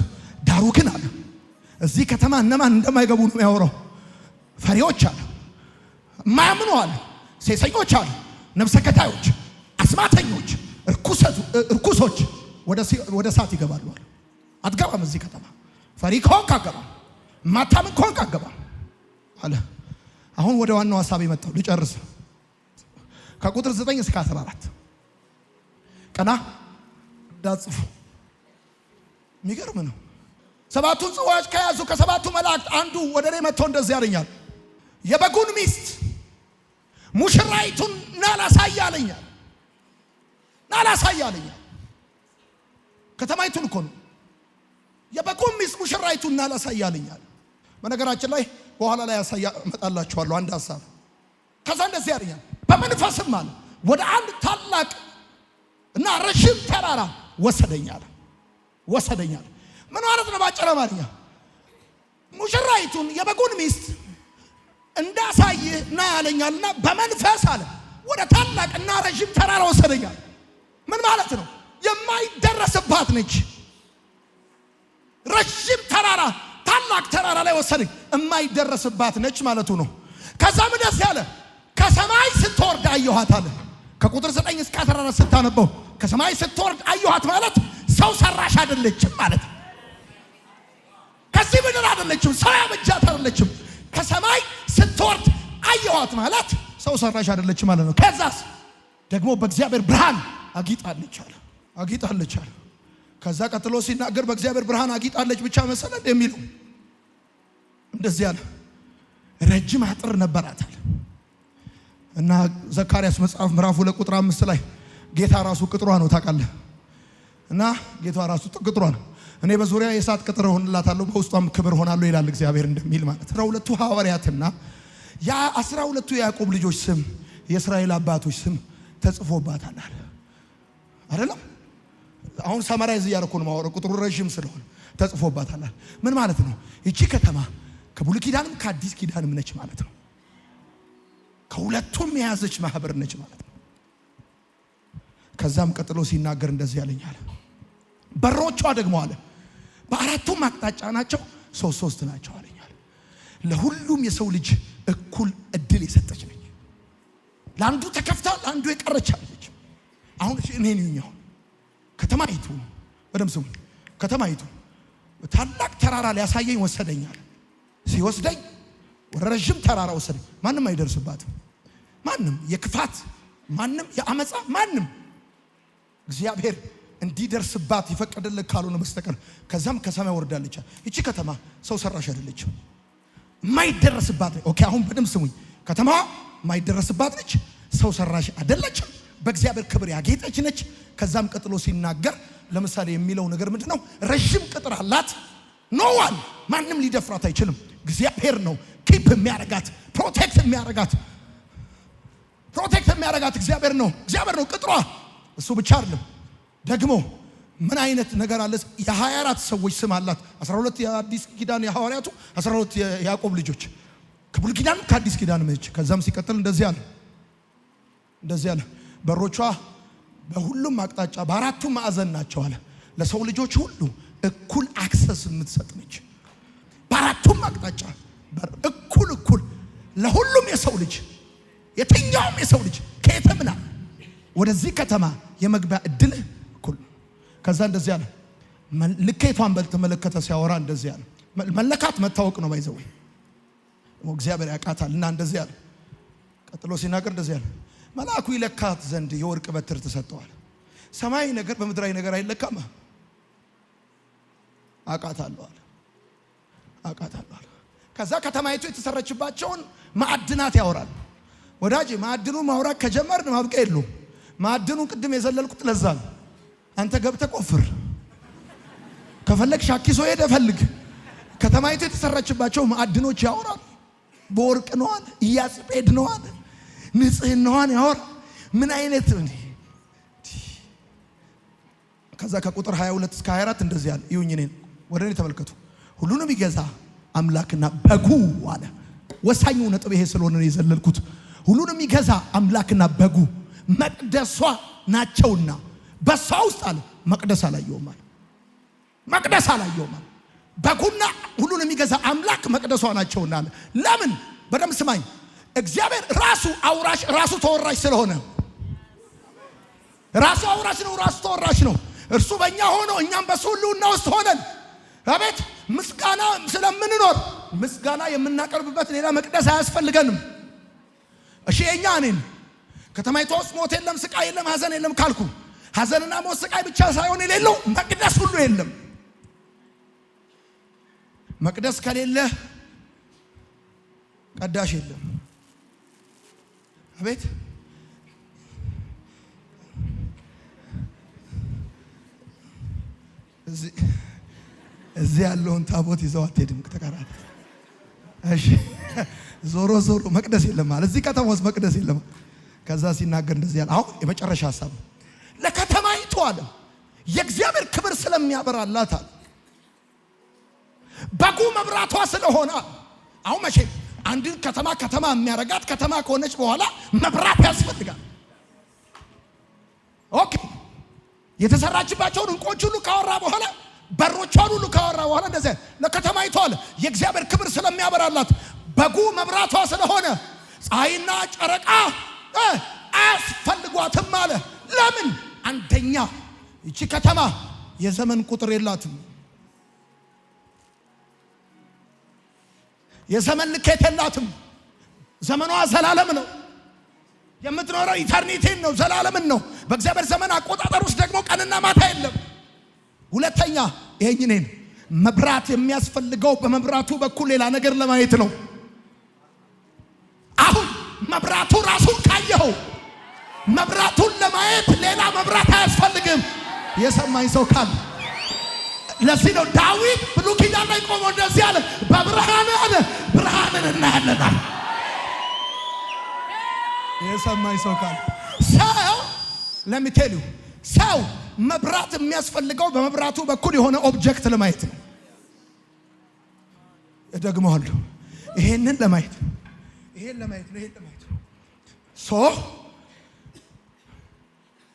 ዳሩ ግን አለ እዚህ ከተማ እነማን እንደማይገቡ ነው የሚያወራው ፈሪዎች አለ ማያምኑ አለ ሴሰኞች አለ ነፍሰ ገዳዮች አስማተኞች እርኩሶች ወደ ሳት ይገባሉ አለ አትገባም እዚህ ከተማ ፈሪ ከሆንክ አትገባም ማታምን ከሆንክ አትገባም አለ አሁን ወደ ዋናው ሐሳብ የመጣው ልጨርስ ከቁጥር 9 እስከ 14 ቀና ዳጽፉ የሚገርም ነው ሰባቱን ጽዋዎች ከያዙ ከሰባቱ መላእክት አንዱ ወደ እኔ መጥቶ እንደዚህ ያለኛል የበጉን ሚስት ሙሽራይቱን ናላሳያ አለኛል ከተማይቱን እኮ ነው የበጉን ሚስት ሙሽራይቱን ናላሳያ አለኛል በነገራችን ላይ በኋላ ላይ ያሳያ መጣላችኋለሁ አንድ ሐሳብ ከዛ እንደዚህ ያለኛል በመንፈስም አለ ወደ አንድ ታላቅ እና ረጅም ተራራ ወሰደኛል ምን ማለት ነው ባጭሩ አማርኛ ሙሽራይቱን የበጉን ሚስት እንዳሳየ ና ያለኛልና በመንፈስ አለ ወደ ታላቅና ረጅም ተራራ ወሰደኛል ምን ማለት ነው የማይደረስባት ነች ረጅም ተራራ ታላቅ ተራራ ላይ ወሰደኝ የማይደረስባት ነች ማለቱ ነው ከዛ ምን ደስ ያለ ከሰማይ ስትወርድ አየኋት አለ ከቁጥር 9 እስከ 14 ስታነበው ከሰማይ ስትወርድ አየኋት ማለት ሰው ሰራሽ አይደለችም ማለት ከዚህ ምድር አይደለችም፣ ሰው ያበጃት አይደለችም። ከሰማይ ስትወርድ አየኋት ማለት ሰው ሰራሽ አይደለችም ማለት ነው። ከዛስ ደግሞ በእግዚአብሔር ብርሃን አጊጣለች አለ። ከዛ ቀጥሎ ሲናገር በእግዚአብሔር ብርሃን አጊጣለች ብቻ መሰለ እንደሚለው እንደዚህ አለ። ረጅም አጥር ነበራታል እና ዘካርያስ መጽሐፍ ምዕራፍ 2 ቁጥር 5 ላይ ጌታ ራሱ ቅጥሯ ነው ታውቃለህ። እና ጌታ ራሱ ቅጥሯ ነው። እኔ በዙሪያ የእሳት ቅጥር ሆንላታለሁ በውስጧም ክብር ሆናለሁ ይላል እግዚአብሔር እንደሚል ማለት ነው። 12ቱ ሐዋርያትና ያ 12ቱ የያዕቆብ ልጆች ስም የእስራኤል አባቶች ስም ተጽፎባታል አይደለም። አሁን ሰማራይዝ እያደረኩ ነው ማወራው ቁጥሩ ረጅም ስለሆነ ተጽፎባታል። ምን ማለት ነው? እቺ ከተማ ከብሉይ ኪዳንም ከአዲስ ኪዳንም ነች ማለት ነው። ከሁለቱም የያዘች ማህበር ነች ማለት ነው። ከዛም ቀጥሎ ሲናገር እንደዚህ ያለኛል። በሮቿ ደግሞ አለ በአራቱም አቅጣጫ ናቸው፣ ሶስት ናቸው አለኛል። ለሁሉም የሰው ልጅ እኩል እድል የሰጠች ነች። ለአንዱ ተከፍታ ለአንዱ የቀረች አለች። አሁን እኔን ይኛው ከተማይቱ በደም ስሙ ከተማይቱ ታላቅ ተራራ ሊያሳየኝ ወሰደኛል። ሲወስደኝ ወደ ረጅም ተራራ ወሰደኝ። ማንም አይደርስባትም። ማንም የክፋት ማንም የአመፃ ማንም እግዚአብሔር እንዲደርስባት ይፈቀደልህ ካልሆነ በስተቀር ከዛም ከሰማይ ወርዳለች። እቺ ከተማ ሰው ሰራሽ አይደለችም፣ ማይደረስባት። ኦኬ አሁን በደም ስሙኝ። ከተማዋ ማይደረስባት ነች፣ ሰው ሰራሽ አይደለችም፣ በእግዚአብሔር ክብር ያጌጠች ነች። ከዛም ቀጥሎ ሲናገር ለምሳሌ የሚለው ነገር ምንድነው? ረጅም ቅጥር አላት። ኖዋን ማንም ሊደፍራት አይችልም። እግዚአብሔር ነው ኪፕ የሚያረጋት ፕሮቴክት የሚያረጋት እግዚአብሔር ነው ቅጥሯ። እሱ ብቻ አይደለም ደግሞ ምን አይነት ነገር አለ? የ24 ሰዎች ስም አላት። 12 የአዲስ ኪዳን የሐዋርያቱ 12 የያዕቆብ ልጆች ከብሉይ ኪዳን ከአዲስ ኪዳን መች። ከዛም ሲቀጥል እንደዚህ አለ በሮቿ በሁሉም አቅጣጫ በአራቱም ማዕዘን ናቸው አለ። ለሰው ልጆች ሁሉ እኩል አክሰስ የምትሰጥ ነች። በአራቱም አቅጣጫ እኩል ለሁሉም የሰው ልጅ የትኛውም የሰው ልጅ ከየትምና ወደዚህ ከተማ የመግቢያ እድል እኩል። ከዛ እንደዚህ አለ ልኬቷን በተመለከተ ሲያወራ እንደዚህ አለ። መለካት መታወቅ ነው ባይዘው እግዚአብሔር ያውቃታልና እንደዚህ አለ። ቀጥሎ ሲናገር እንደዚህ አለ መልአኩ ይለካት ዘንድ የወርቅ በትር ተሰጠዋል። ሰማያዊ ነገር በምድራዊ ነገር አይለካም። አውቃታለሁ አለ። ከዛ ከተማይቱ የተሰረችባቸውን ማዕድናት ያወራል። ወዳጄ ማዕድኑ ማውራት ከጀመርን ማብቂያ የለውም። ማዕድኑ ቅድም የዘለልኩት ለዛ ነው። አንተ ገብተህ ቆፍር፣ ከፈለግ ሻኪሶ ሄደህ ፈልግ። ከተማይቱ የተሰረችባቸው ማዕድኖች ያወራል። በወርቅ ነው አለ፣ ኢያስጴድ ነው አለ፣ ንጽህናዋን ያወራል። ምን አይነት ከዛ ከቁጥር 22 እስከ 24 እንደዚህ አለ። ይሁን እኔን ወደ እኔ ተመልከቱ። ሁሉንም ይገዛ አምላክና በጉ አለ። ወሳኙ ነጥብ ይሄ ስለሆነ ነው የዘለልኩት። ሁሉንም ይገዛ አምላክና በጉ መቅደሷ ናቸውና በሷ ውስጥ አለ መቅደስ አላየውም አለ። በጉና ሁሉንም ይገዛ አምላክ መቅደሷ ናቸውና አለ። ለምን? በደም ስማኝ። እግዚአብሔር ራሱ አውራሽ ራሱ ተወራሽ ስለሆነ ራሱ አውራሽ ነው፣ ራሱ ተወራሽ ነው። እርሱ በእኛ ሆኖ እኛም በሱ ሁሉና ውስጥ ሆነን አቤት ምስጋና ስለምንኖር ምስጋና የምናቀርብበት ሌላ መቅደስ አያስፈልገንም። እሺ የኛ ነን። ከተማይቷ ውስጥ ሞት የለም፣ ስቃይ የለም፣ ሐዘን የለም ካልኩ ሐዘንና ሞት ስቃይ ብቻ ሳይሆን የሌለው መቅደስ ሁሉ የለም። መቅደስ ከሌለ ቀዳሽ የለም። አቤት እዚህ ያለውን ታቦት ይዘው አትሄድም። ተቀራራ እሺ ዞሮ መቅደስ የለም ማለት እዚህ ከተማ ውስጥ መቅደስ የለም። ከዛ ሲናገር እንደዚህ ያለ አሁን የመጨረሻ ሐሳብ ለከተማይቱ አለ የእግዚአብሔር ክብር ስለሚያበራላት አለ በጉ መብራቷ ስለሆነ አሁን መቼ አንድን ከተማ የሚያረጋት ከተማ ከሆነች በኋላ መብራት ያስፈልጋል። ኦኬ የተሰራችባቸውን እንቆች ሁሉ ካወራ በኋላ በሮቿን ሁሉ ካወራ በኋላ እንደዚህ ለከተማይቱ አለ የእግዚአብሔር ክብር ስለሚያበራላት በጉ መብራቷ ስለሆነ ፀሐይና ጨረቃ አያስፈልጓትም አለ። ለምን? አንደኛ እቺ ከተማ የዘመን ቁጥር የላትም። የዘመን ልኬት የላትም። ዘመኗ ዘላለም ነው። የምትኖረው ኢተርኒቲን ነው፣ ዘላለምን ነው። በእግዚአብሔር ዘመን አቆጣጠር ውስጥ ደግሞ ቀንና ማታ የለም። ሁለተኛ ይሄንን መብራት የሚያስፈልገው በመብራቱ በኩል ሌላ ነገር ለማየት ነው። አሁን መብራቱ ራሱን ካየው መብራቱን ለማየት ሌላ መብራት አያስፈልግም። የሰማኝ ሰው ካለ ለዚህ ነው ዳዊት ብሉይ ኪዳን ላይ ቆሞ እንደዚህ አለ፣ በብርሃን አለ ብርሃንን እናያለን። የሰማኝ ሰው ካለ ሰው ለሚቴሉ ሰው መብራት የሚያስፈልገው በመብራቱ በኩል የሆነ ኦብጀክት ለማየት ነው። እደግመዋለሁ፣ ይሄንን ለማየት ነው። ይሄን ለማየት ነው።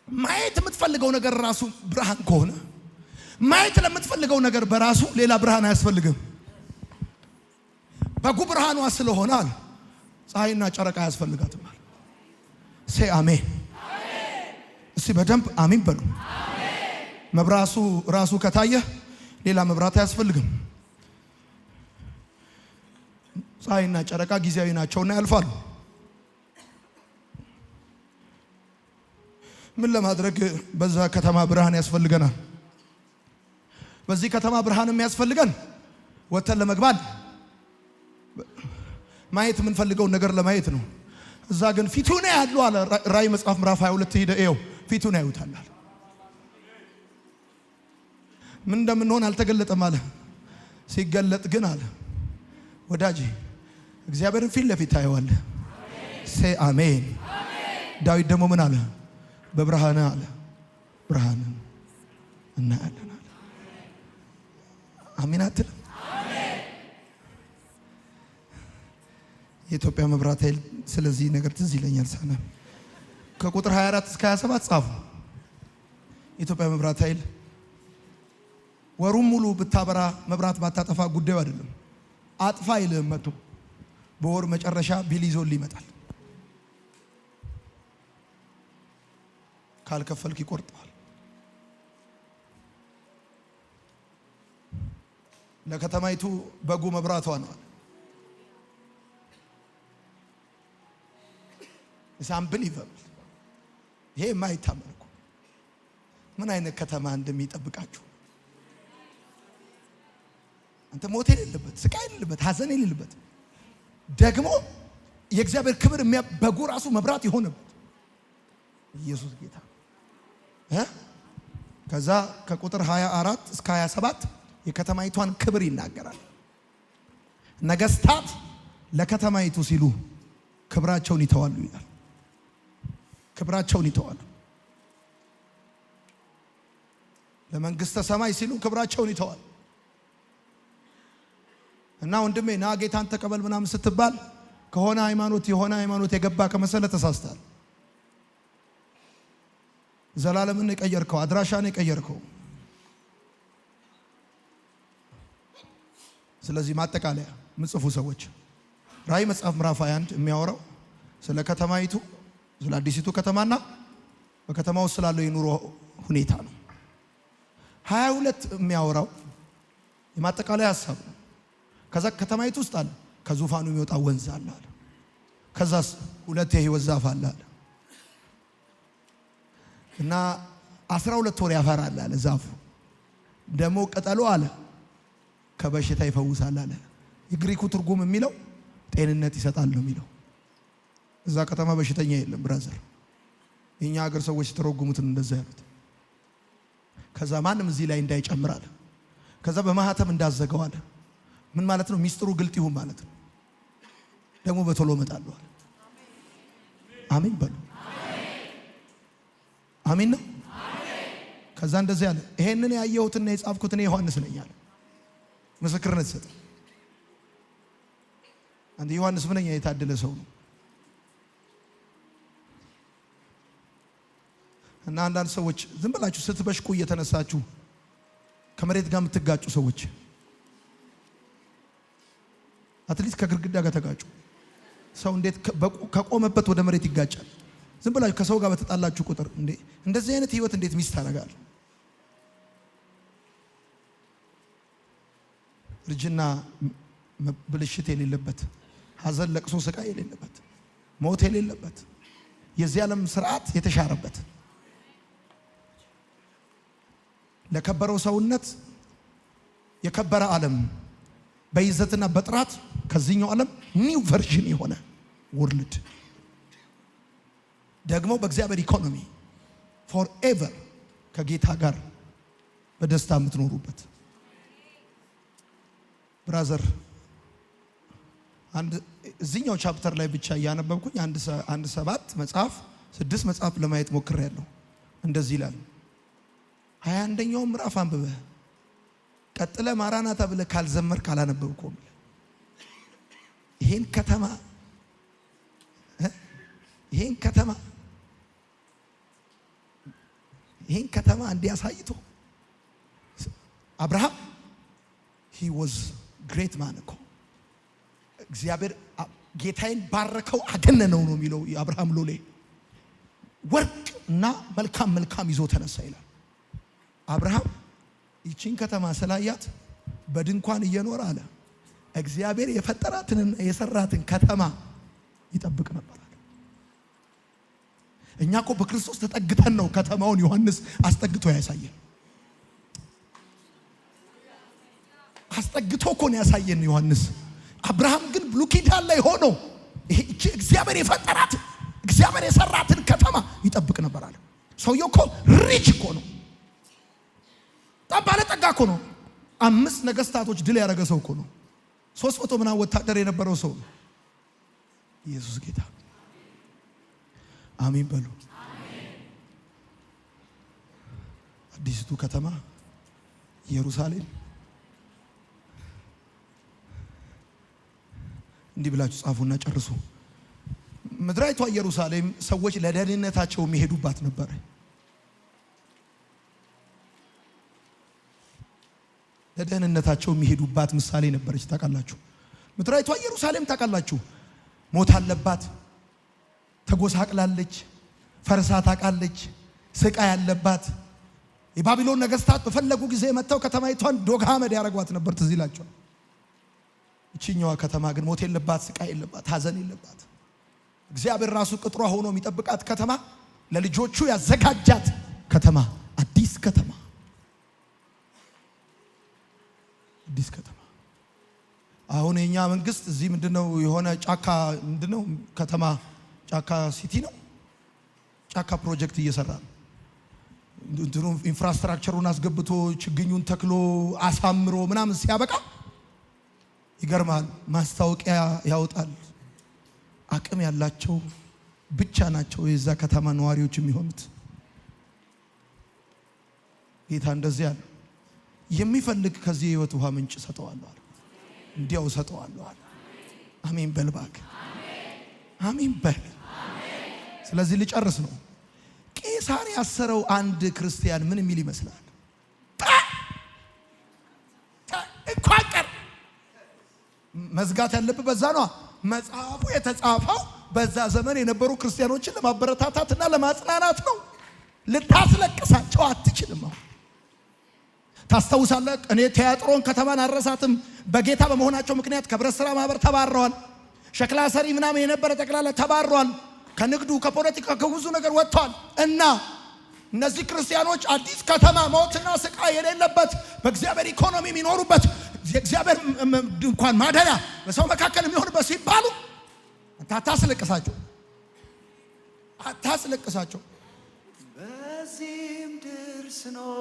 ማየት የምትፈልገው ነገር ራሱ ብርሃን ከሆነ ማየት ለምትፈልገው ነገር በራሱ ሌላ ብርሃን አያስፈልግም። በጉ ብርሃኗ ስለሆነ አለ ፀሐይና ጨረቃ አያስፈልጋትም አለ። ሴ አሜን። እስቲ በደንብ አሜን በሉ። መብራቱ ራሱ ከታየ ሌላ መብራት አያስፈልግም። ፀሐይና ጨረቃ ጊዜያዊ ናቸውና ያልፋሉ። ምን ለማድረግ በዛ ከተማ ብርሃን ያስፈልገናል? በዚህ ከተማ ብርሃን የሚያስፈልገን ወተን ለመግባት ማየት የምንፈልገውን ነገር ለማየት ነው። እዛ ግን ፊቱን ያያሉ አለ ራእይ መጽሐፍ ምዕራፍ 22 ሄደ ይው ፊቱን ያዩታል። ምን እንደምንሆን አልተገለጠም አለ። ሲገለጥ ግን አለ ወዳጄ እግዚአብሔርን ፊት ለፊት ታየዋለህ። ሴ አሜን። ዳዊት ደግሞ ምን አለ? በብርሃን አለ ብርሃንን እናያለን አለ። አሜን አትልም? የኢትዮጵያ መብራት ኃይል ስለዚህ ነገር ትዝ ይለኛል። ሳና ከቁጥር 24 እስከ 27 ጻፉ። የኢትዮጵያ መብራት ኃይል ወሩን ሙሉ ብታበራ መብራት ባታጠፋ ጉዳዩ አይደለም። አጥፋ አይልም። መጥቶ በወር መጨረሻ ቢል ይዞልህ ይመጣል። ካልከፈልክ ይቆርጣል። ለከተማይቱ በጉ መብራቷ ነው። ሳምፕል ይፈል ይሄ የማይታመን እኮ ምን አይነት ከተማ እንደሚጠብቃችሁ አንተ ሞት የሌለበት ስቃይ የሌለበት ሐዘን የሌለበት ደግሞ የእግዚአብሔር ክብር በጉ ራሱ መብራት የሆነበት ኢየሱስ ጌታ ከዛ ከቁጥር 24 እስከ 27 የከተማይቷን ክብር ይናገራል። ነገስታት ለከተማይቱ ሲሉ ክብራቸውን ይተዋሉ ይላል። ክብራቸውን ይተዋሉ። ለመንግስተ ሰማይ ሲሉ ክብራቸውን ይተዋሉ። እና ወንድሜ ና ጌታን ተቀበል ምናምን ስትባል ከሆነ ሃይማኖት የሆነ ሃይማኖት የገባ ከመሰለ ተሳስተሃል። ዘላለምን የቀየርከው አድራሻን የቀየርከው። ስለዚህ ማጠቃለያ ምጽፉ ሰዎች ራእይ መጽሐፍ ምዕራፍ 21 የሚያወራው ስለ ከተማይቱ ስለ አዲሲቱ ከተማና በከተማው ስላለው የኑሮ ሁኔታ ነው። 22 የሚያወራው የማጠቃለያ ሐሳብ ነው። ከዛ ከተማይቱ ውስጥ አለ ከዙፋኑ የሚወጣ ወንዝ አለ። ከዛስ 2 የሕይወት ዛፍ አለ እና 12 ወር ያፈራል አለ። ዛፉ ደግሞ ቅጠሉ አለ ከበሽታ ይፈውሳል አለ። የግሪኩ ትርጉም የሚለው ጤንነት ይሰጣል ነው የሚለው። እዛ ከተማ በሽተኛ የለም ብራዘር። የኛ ሀገር ሰዎች ተረጉሙትን እንደዛ ያሉት። ከዛ ማንም እዚህ ላይ እንዳይጨምር አለ። ከዛ በማህተም እንዳዘገው አለ። ምን ማለት ነው? ሚስጥሩ ግልጥ ይሁን ማለት ነው። ደግሞ በቶሎ እመጣለሁ አለ። አሜን በሉ። አሜን ነው። ከዛ እንደዚህ አለ። ይሄንን ያየሁትና የጻፍኩት እኔ ዮሐንስ ነኝ አለ። ምስክርነት ሰጠ። አንተ ዮሐንስ ምንኛ የታደለ ሰው ነው። እና አንዳንድ ሰዎች ዝም ብላችሁ ስትበሽቁ እየተነሳችሁ ከመሬት ጋር የምትጋጩ ሰዎች አትሊስት ከግድግዳ ጋር ተጋጩ። ሰው እንዴት ከቆመበት ወደ መሬት ይጋጫል? ዝም ብላችሁ ከሰው ጋር በተጣላችሁ ቁጥር እንደዚህ አይነት ህይወት እንዴት ሚስት ታደርጋለህ? እርጅና ብልሽት የሌለበት፣ ሐዘን፣ ለቅሶ፣ ስቃይ የሌለበት፣ ሞት የሌለበት፣ የዚህ ዓለም ስርዓት የተሻረበት ለከበረው ሰውነት የከበረ ዓለም በይዘትና በጥራት ከዚህኛው ዓለም ኒው ቨርዥን የሆነ ወርልድ ደግሞ በእግዚአብሔር ኢኮኖሚ ፎርኤቨር ከጌታ ጋር በደስታ የምትኖሩበት። ብራዘር እዚህኛው ቻፕተር ላይ ብቻ እያነበብኩኝ አንድ 6 መጽሐፍ ለማየት ሞክሬያለሁ። እንደዚህ ይላል 21ኛው ምዕራፍ አንብበህ ቀጥለ ማራናታ ብለህ ካልዘመር ካላነበብከው ይሄን ከተማ እንዲያሳይቶ አብርሃም he was great man እኮ እግዚአብሔር ጌታዬን ባረከው አገነነው ነው የሚለው የአብርሃም ሎሌ ወርቅ እና መልካም ይዞ ተነሳ ይላል። አብርሃም ይቺን ከተማ ስላያት በድንኳን እየኖረ አለ እግዚአብሔር የፈጠራትንና የሰራትን ከተማ ይጠብቅ ነበር። እኛ እኮ በክርስቶስ ተጠግተን ነው ከተማውን ዮሐንስ አስጠግቶ ያሳየን። አስጠግቶ እኮ ነው ያሳየን ዮሐንስ። አብርሃም ግን ብሉይ ኪዳን ላይ ሆኖ እቺ እግዚአብሔር የፈጠራት እግዚአብሔር የሰራትን ከተማ ይጠብቅ ነበር አለ። ሰውየው እኮ ሪች እኮ ነው፣ ባለ ጠጋ እኮ ነው። 5 ነገስታቶች ድል ያደረገ ሰው እኮ ነው። 300 ምናምን ወታደር የነበረው ሰው ነው። ኢየሱስ ጌታ አሜን በሉ። አዲስቱ ከተማ ኢየሩሳሌም እንዲህ ብላችሁ ጻፉና ጨርሱ። ምድራይቷ ኢየሩሳሌም ሰዎች ለደህንነታቸው የሚሄዱባት ነበር። ለደህንነታቸው የሚሄዱባት ምሳሌ ነበረች። ታውቃላችሁ ምድራይቷ ኢየሩሳሌም ታውቃላችሁ ሞት አለባት፣ ተጎሳቅላለች፣ ፈርሳ ታውቃለች፣ ስቃይ ያለባት። የባቢሎን ነገስታት በፈለጉ ጊዜ መጥተው ከተማይቷን ዶግ አመድ ያደርጓት ነበር። ትዝ ይላችኋል። እቺኛዋ ከተማ ግን ሞት የለባት፣ ስቃይ የለባት፣ ሐዘን የለባት። እግዚአብሔር ራሱ ቅጥሯ ሆኖ የሚጠብቃት ከተማ፣ ለልጆቹ ያዘጋጃት ከተማ፣ አዲስ ከተማ፣ አዲስ ከተማ። አሁን የኛ መንግስት እዚህ ምንድነው የሆነ ጫካ ምንድነው ከተማ ጫካ ሲቲ ነው ጫካ ፕሮጀክት እየሰራ ነው። እንትኑ ኢንፍራስትራክቸሩን አስገብቶ ችግኙን ተክሎ አሳምሮ ምናምን ሲያበቃ ይገርማል፣ ማስታወቂያ ያወጣል። አቅም ያላቸው ብቻ ናቸው የዛ ከተማ ነዋሪዎች የሚሆኑት። ጌታ እንደዚህ ያለ የሚፈልግ ከዚህ የህይወት ውሃ ምንጭ ሰጠዋለሁ አለ። እንዲያው ሰጠዋለሁ አለ። አሜን በል እባክህ፣ አሜን በል። ስለዚህ ልጨርስ ነው። ቄሳር ያሰረው አንድ ክርስቲያን ምን የሚል ይመስላል? እንኳን ቀር መዝጋት ያለብህ በዛ ነው። መጽሐፉ የተጻፈው በዛ ዘመን የነበሩ ክርስቲያኖችን ለማበረታታትና ለማጽናናት ነው። ልታስለቅሳቸው አትችልም። ታስታውሳለህ? እኔ ቲያጥሮን ከተማን አረሳትም። በጌታ በመሆናቸው ምክንያት ከብረት ስራ ማህበር ተባረዋል። ሸክላ ሰሪ ምናምን የነበረ ጠቅላላ ተባረዋል። ከንግዱ ከፖለቲካ ከብዙ ነገር ወጥቷል። እና እነዚህ ክርስቲያኖች አዲስ ከተማ ሞትና ስቃይ የሌለበት በእግዚአብሔር ኢኮኖሚ የሚኖሩበት የእግዚአብሔር ድንኳን ማደሪያ በሰው መካከል የሚሆንበት ሲባሉ አታስለቅሳቸው፣ አታስለቅሳቸው። በዚህም ድርስ ነው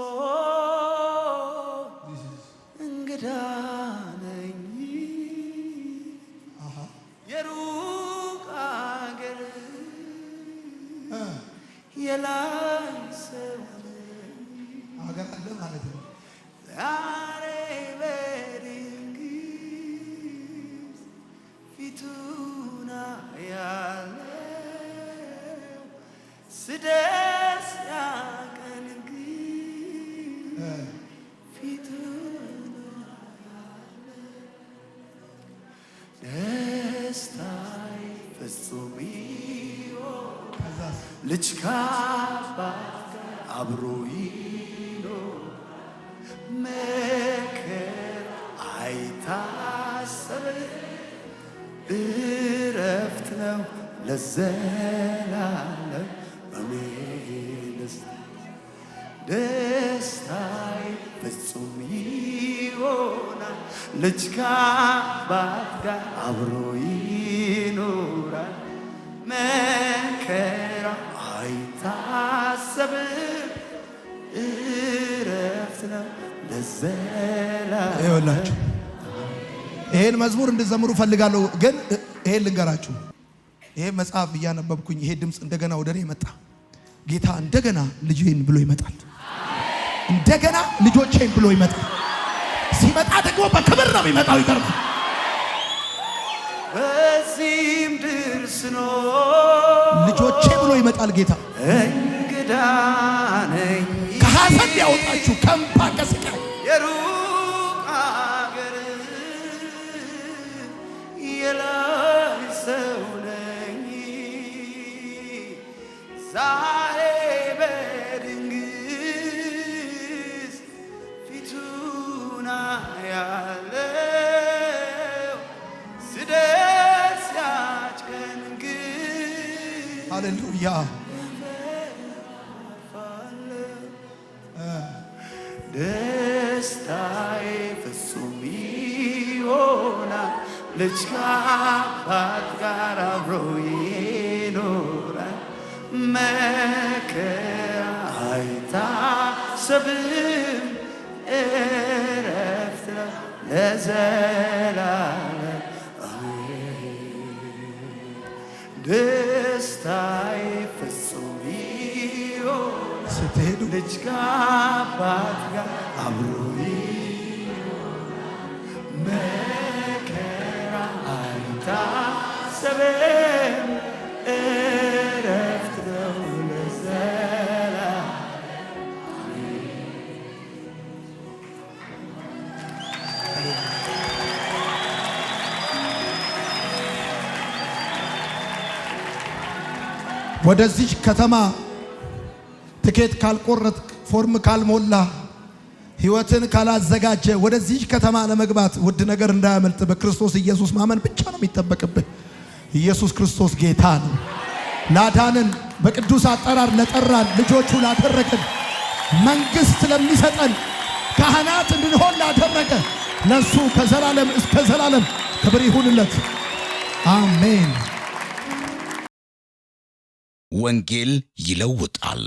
እንግዳ ነኝ የሩቅ አገር የላይ ሰው አገር አለ ማለት ነው። ዛሬ በድንግዝ ፊቱን አያለው ስደርስ ያቀን ፊቱን አያለው ደስታዬ ፍጹም ልጅ ከአባት አብሮ ይኖር መከራ አይታሰብም እረፍት ነው ለዘላለም አሜን። ደስታዬ ፍጹም ይሆናል ልጅ ከአባት ጋር አብሮ ይኖራል። መከራ አይታሰብም እረፍት ነው ለዘላለም። ይኸውላችሁ ይሄን መዝሙር እንድዘምሩ ፈልጋለሁ። ግን ይሄን ልንገራችሁ፣ ይሄ መጽሐፍ እያነበብኩኝ ይሄ ድምፅ እንደገና ወደ እኔ መጣ። ጌታ እንደገና ልጄን ብሎ ይመጣል። እንደገና ልጆቼን ብሎ ይመጣል። ሲመጣ ደግሞ በክብር ነው የሚመጣው። ይገርማል። በዚህም ድርስኖ ልጆቼ ብሎ ይመጣል ጌታ። እንግዳ ነኝ ከሐዘን ያወጣችሁ ከእንባ ከስቃይ የሩቅ አገር የላይ ሰው ነኝ ዛሬ በድንግዝ ፊቱን አያለው ስደርስ ያች ቀን ግን ሃሌሉያ ደስታዬ ፍጹም ይሆናል ልጅ ከአባት ጋር አብሮ ይኖራል። መከራ አይታሰብም እረፍት ነው ለዘላለም አሜን። ደስታዬ ፍጹም ይሆናል ስትሄዱ ልጅ ከአባት ጋር አብሮ ይኖራል። መከራ አይታሰብም እረፍት ነው ለዘላለም ወደዚህ ከተማ ትኬት ካልቆረጥክ ፎርም ካልሞላ ሕይወትን ካላዘጋጀ ወደዚህ ከተማ ለመግባት ውድ ነገር እንዳያመልጥ በክርስቶስ ኢየሱስ ማመን ብቻ ነው የሚጠበቅብህ። ኢየሱስ ክርስቶስ ጌታ ነው። ላዳንን በቅዱስ አጠራር ለጠራን ልጆቹ ላደረገን መንግሥት ለሚሰጠን ካህናት እንድንሆን ላደረገ ለሱ ከዘላለም እስከ ዘላለም ክብር ይሁንለት። አሜን። ወንጌል ይለውጣል።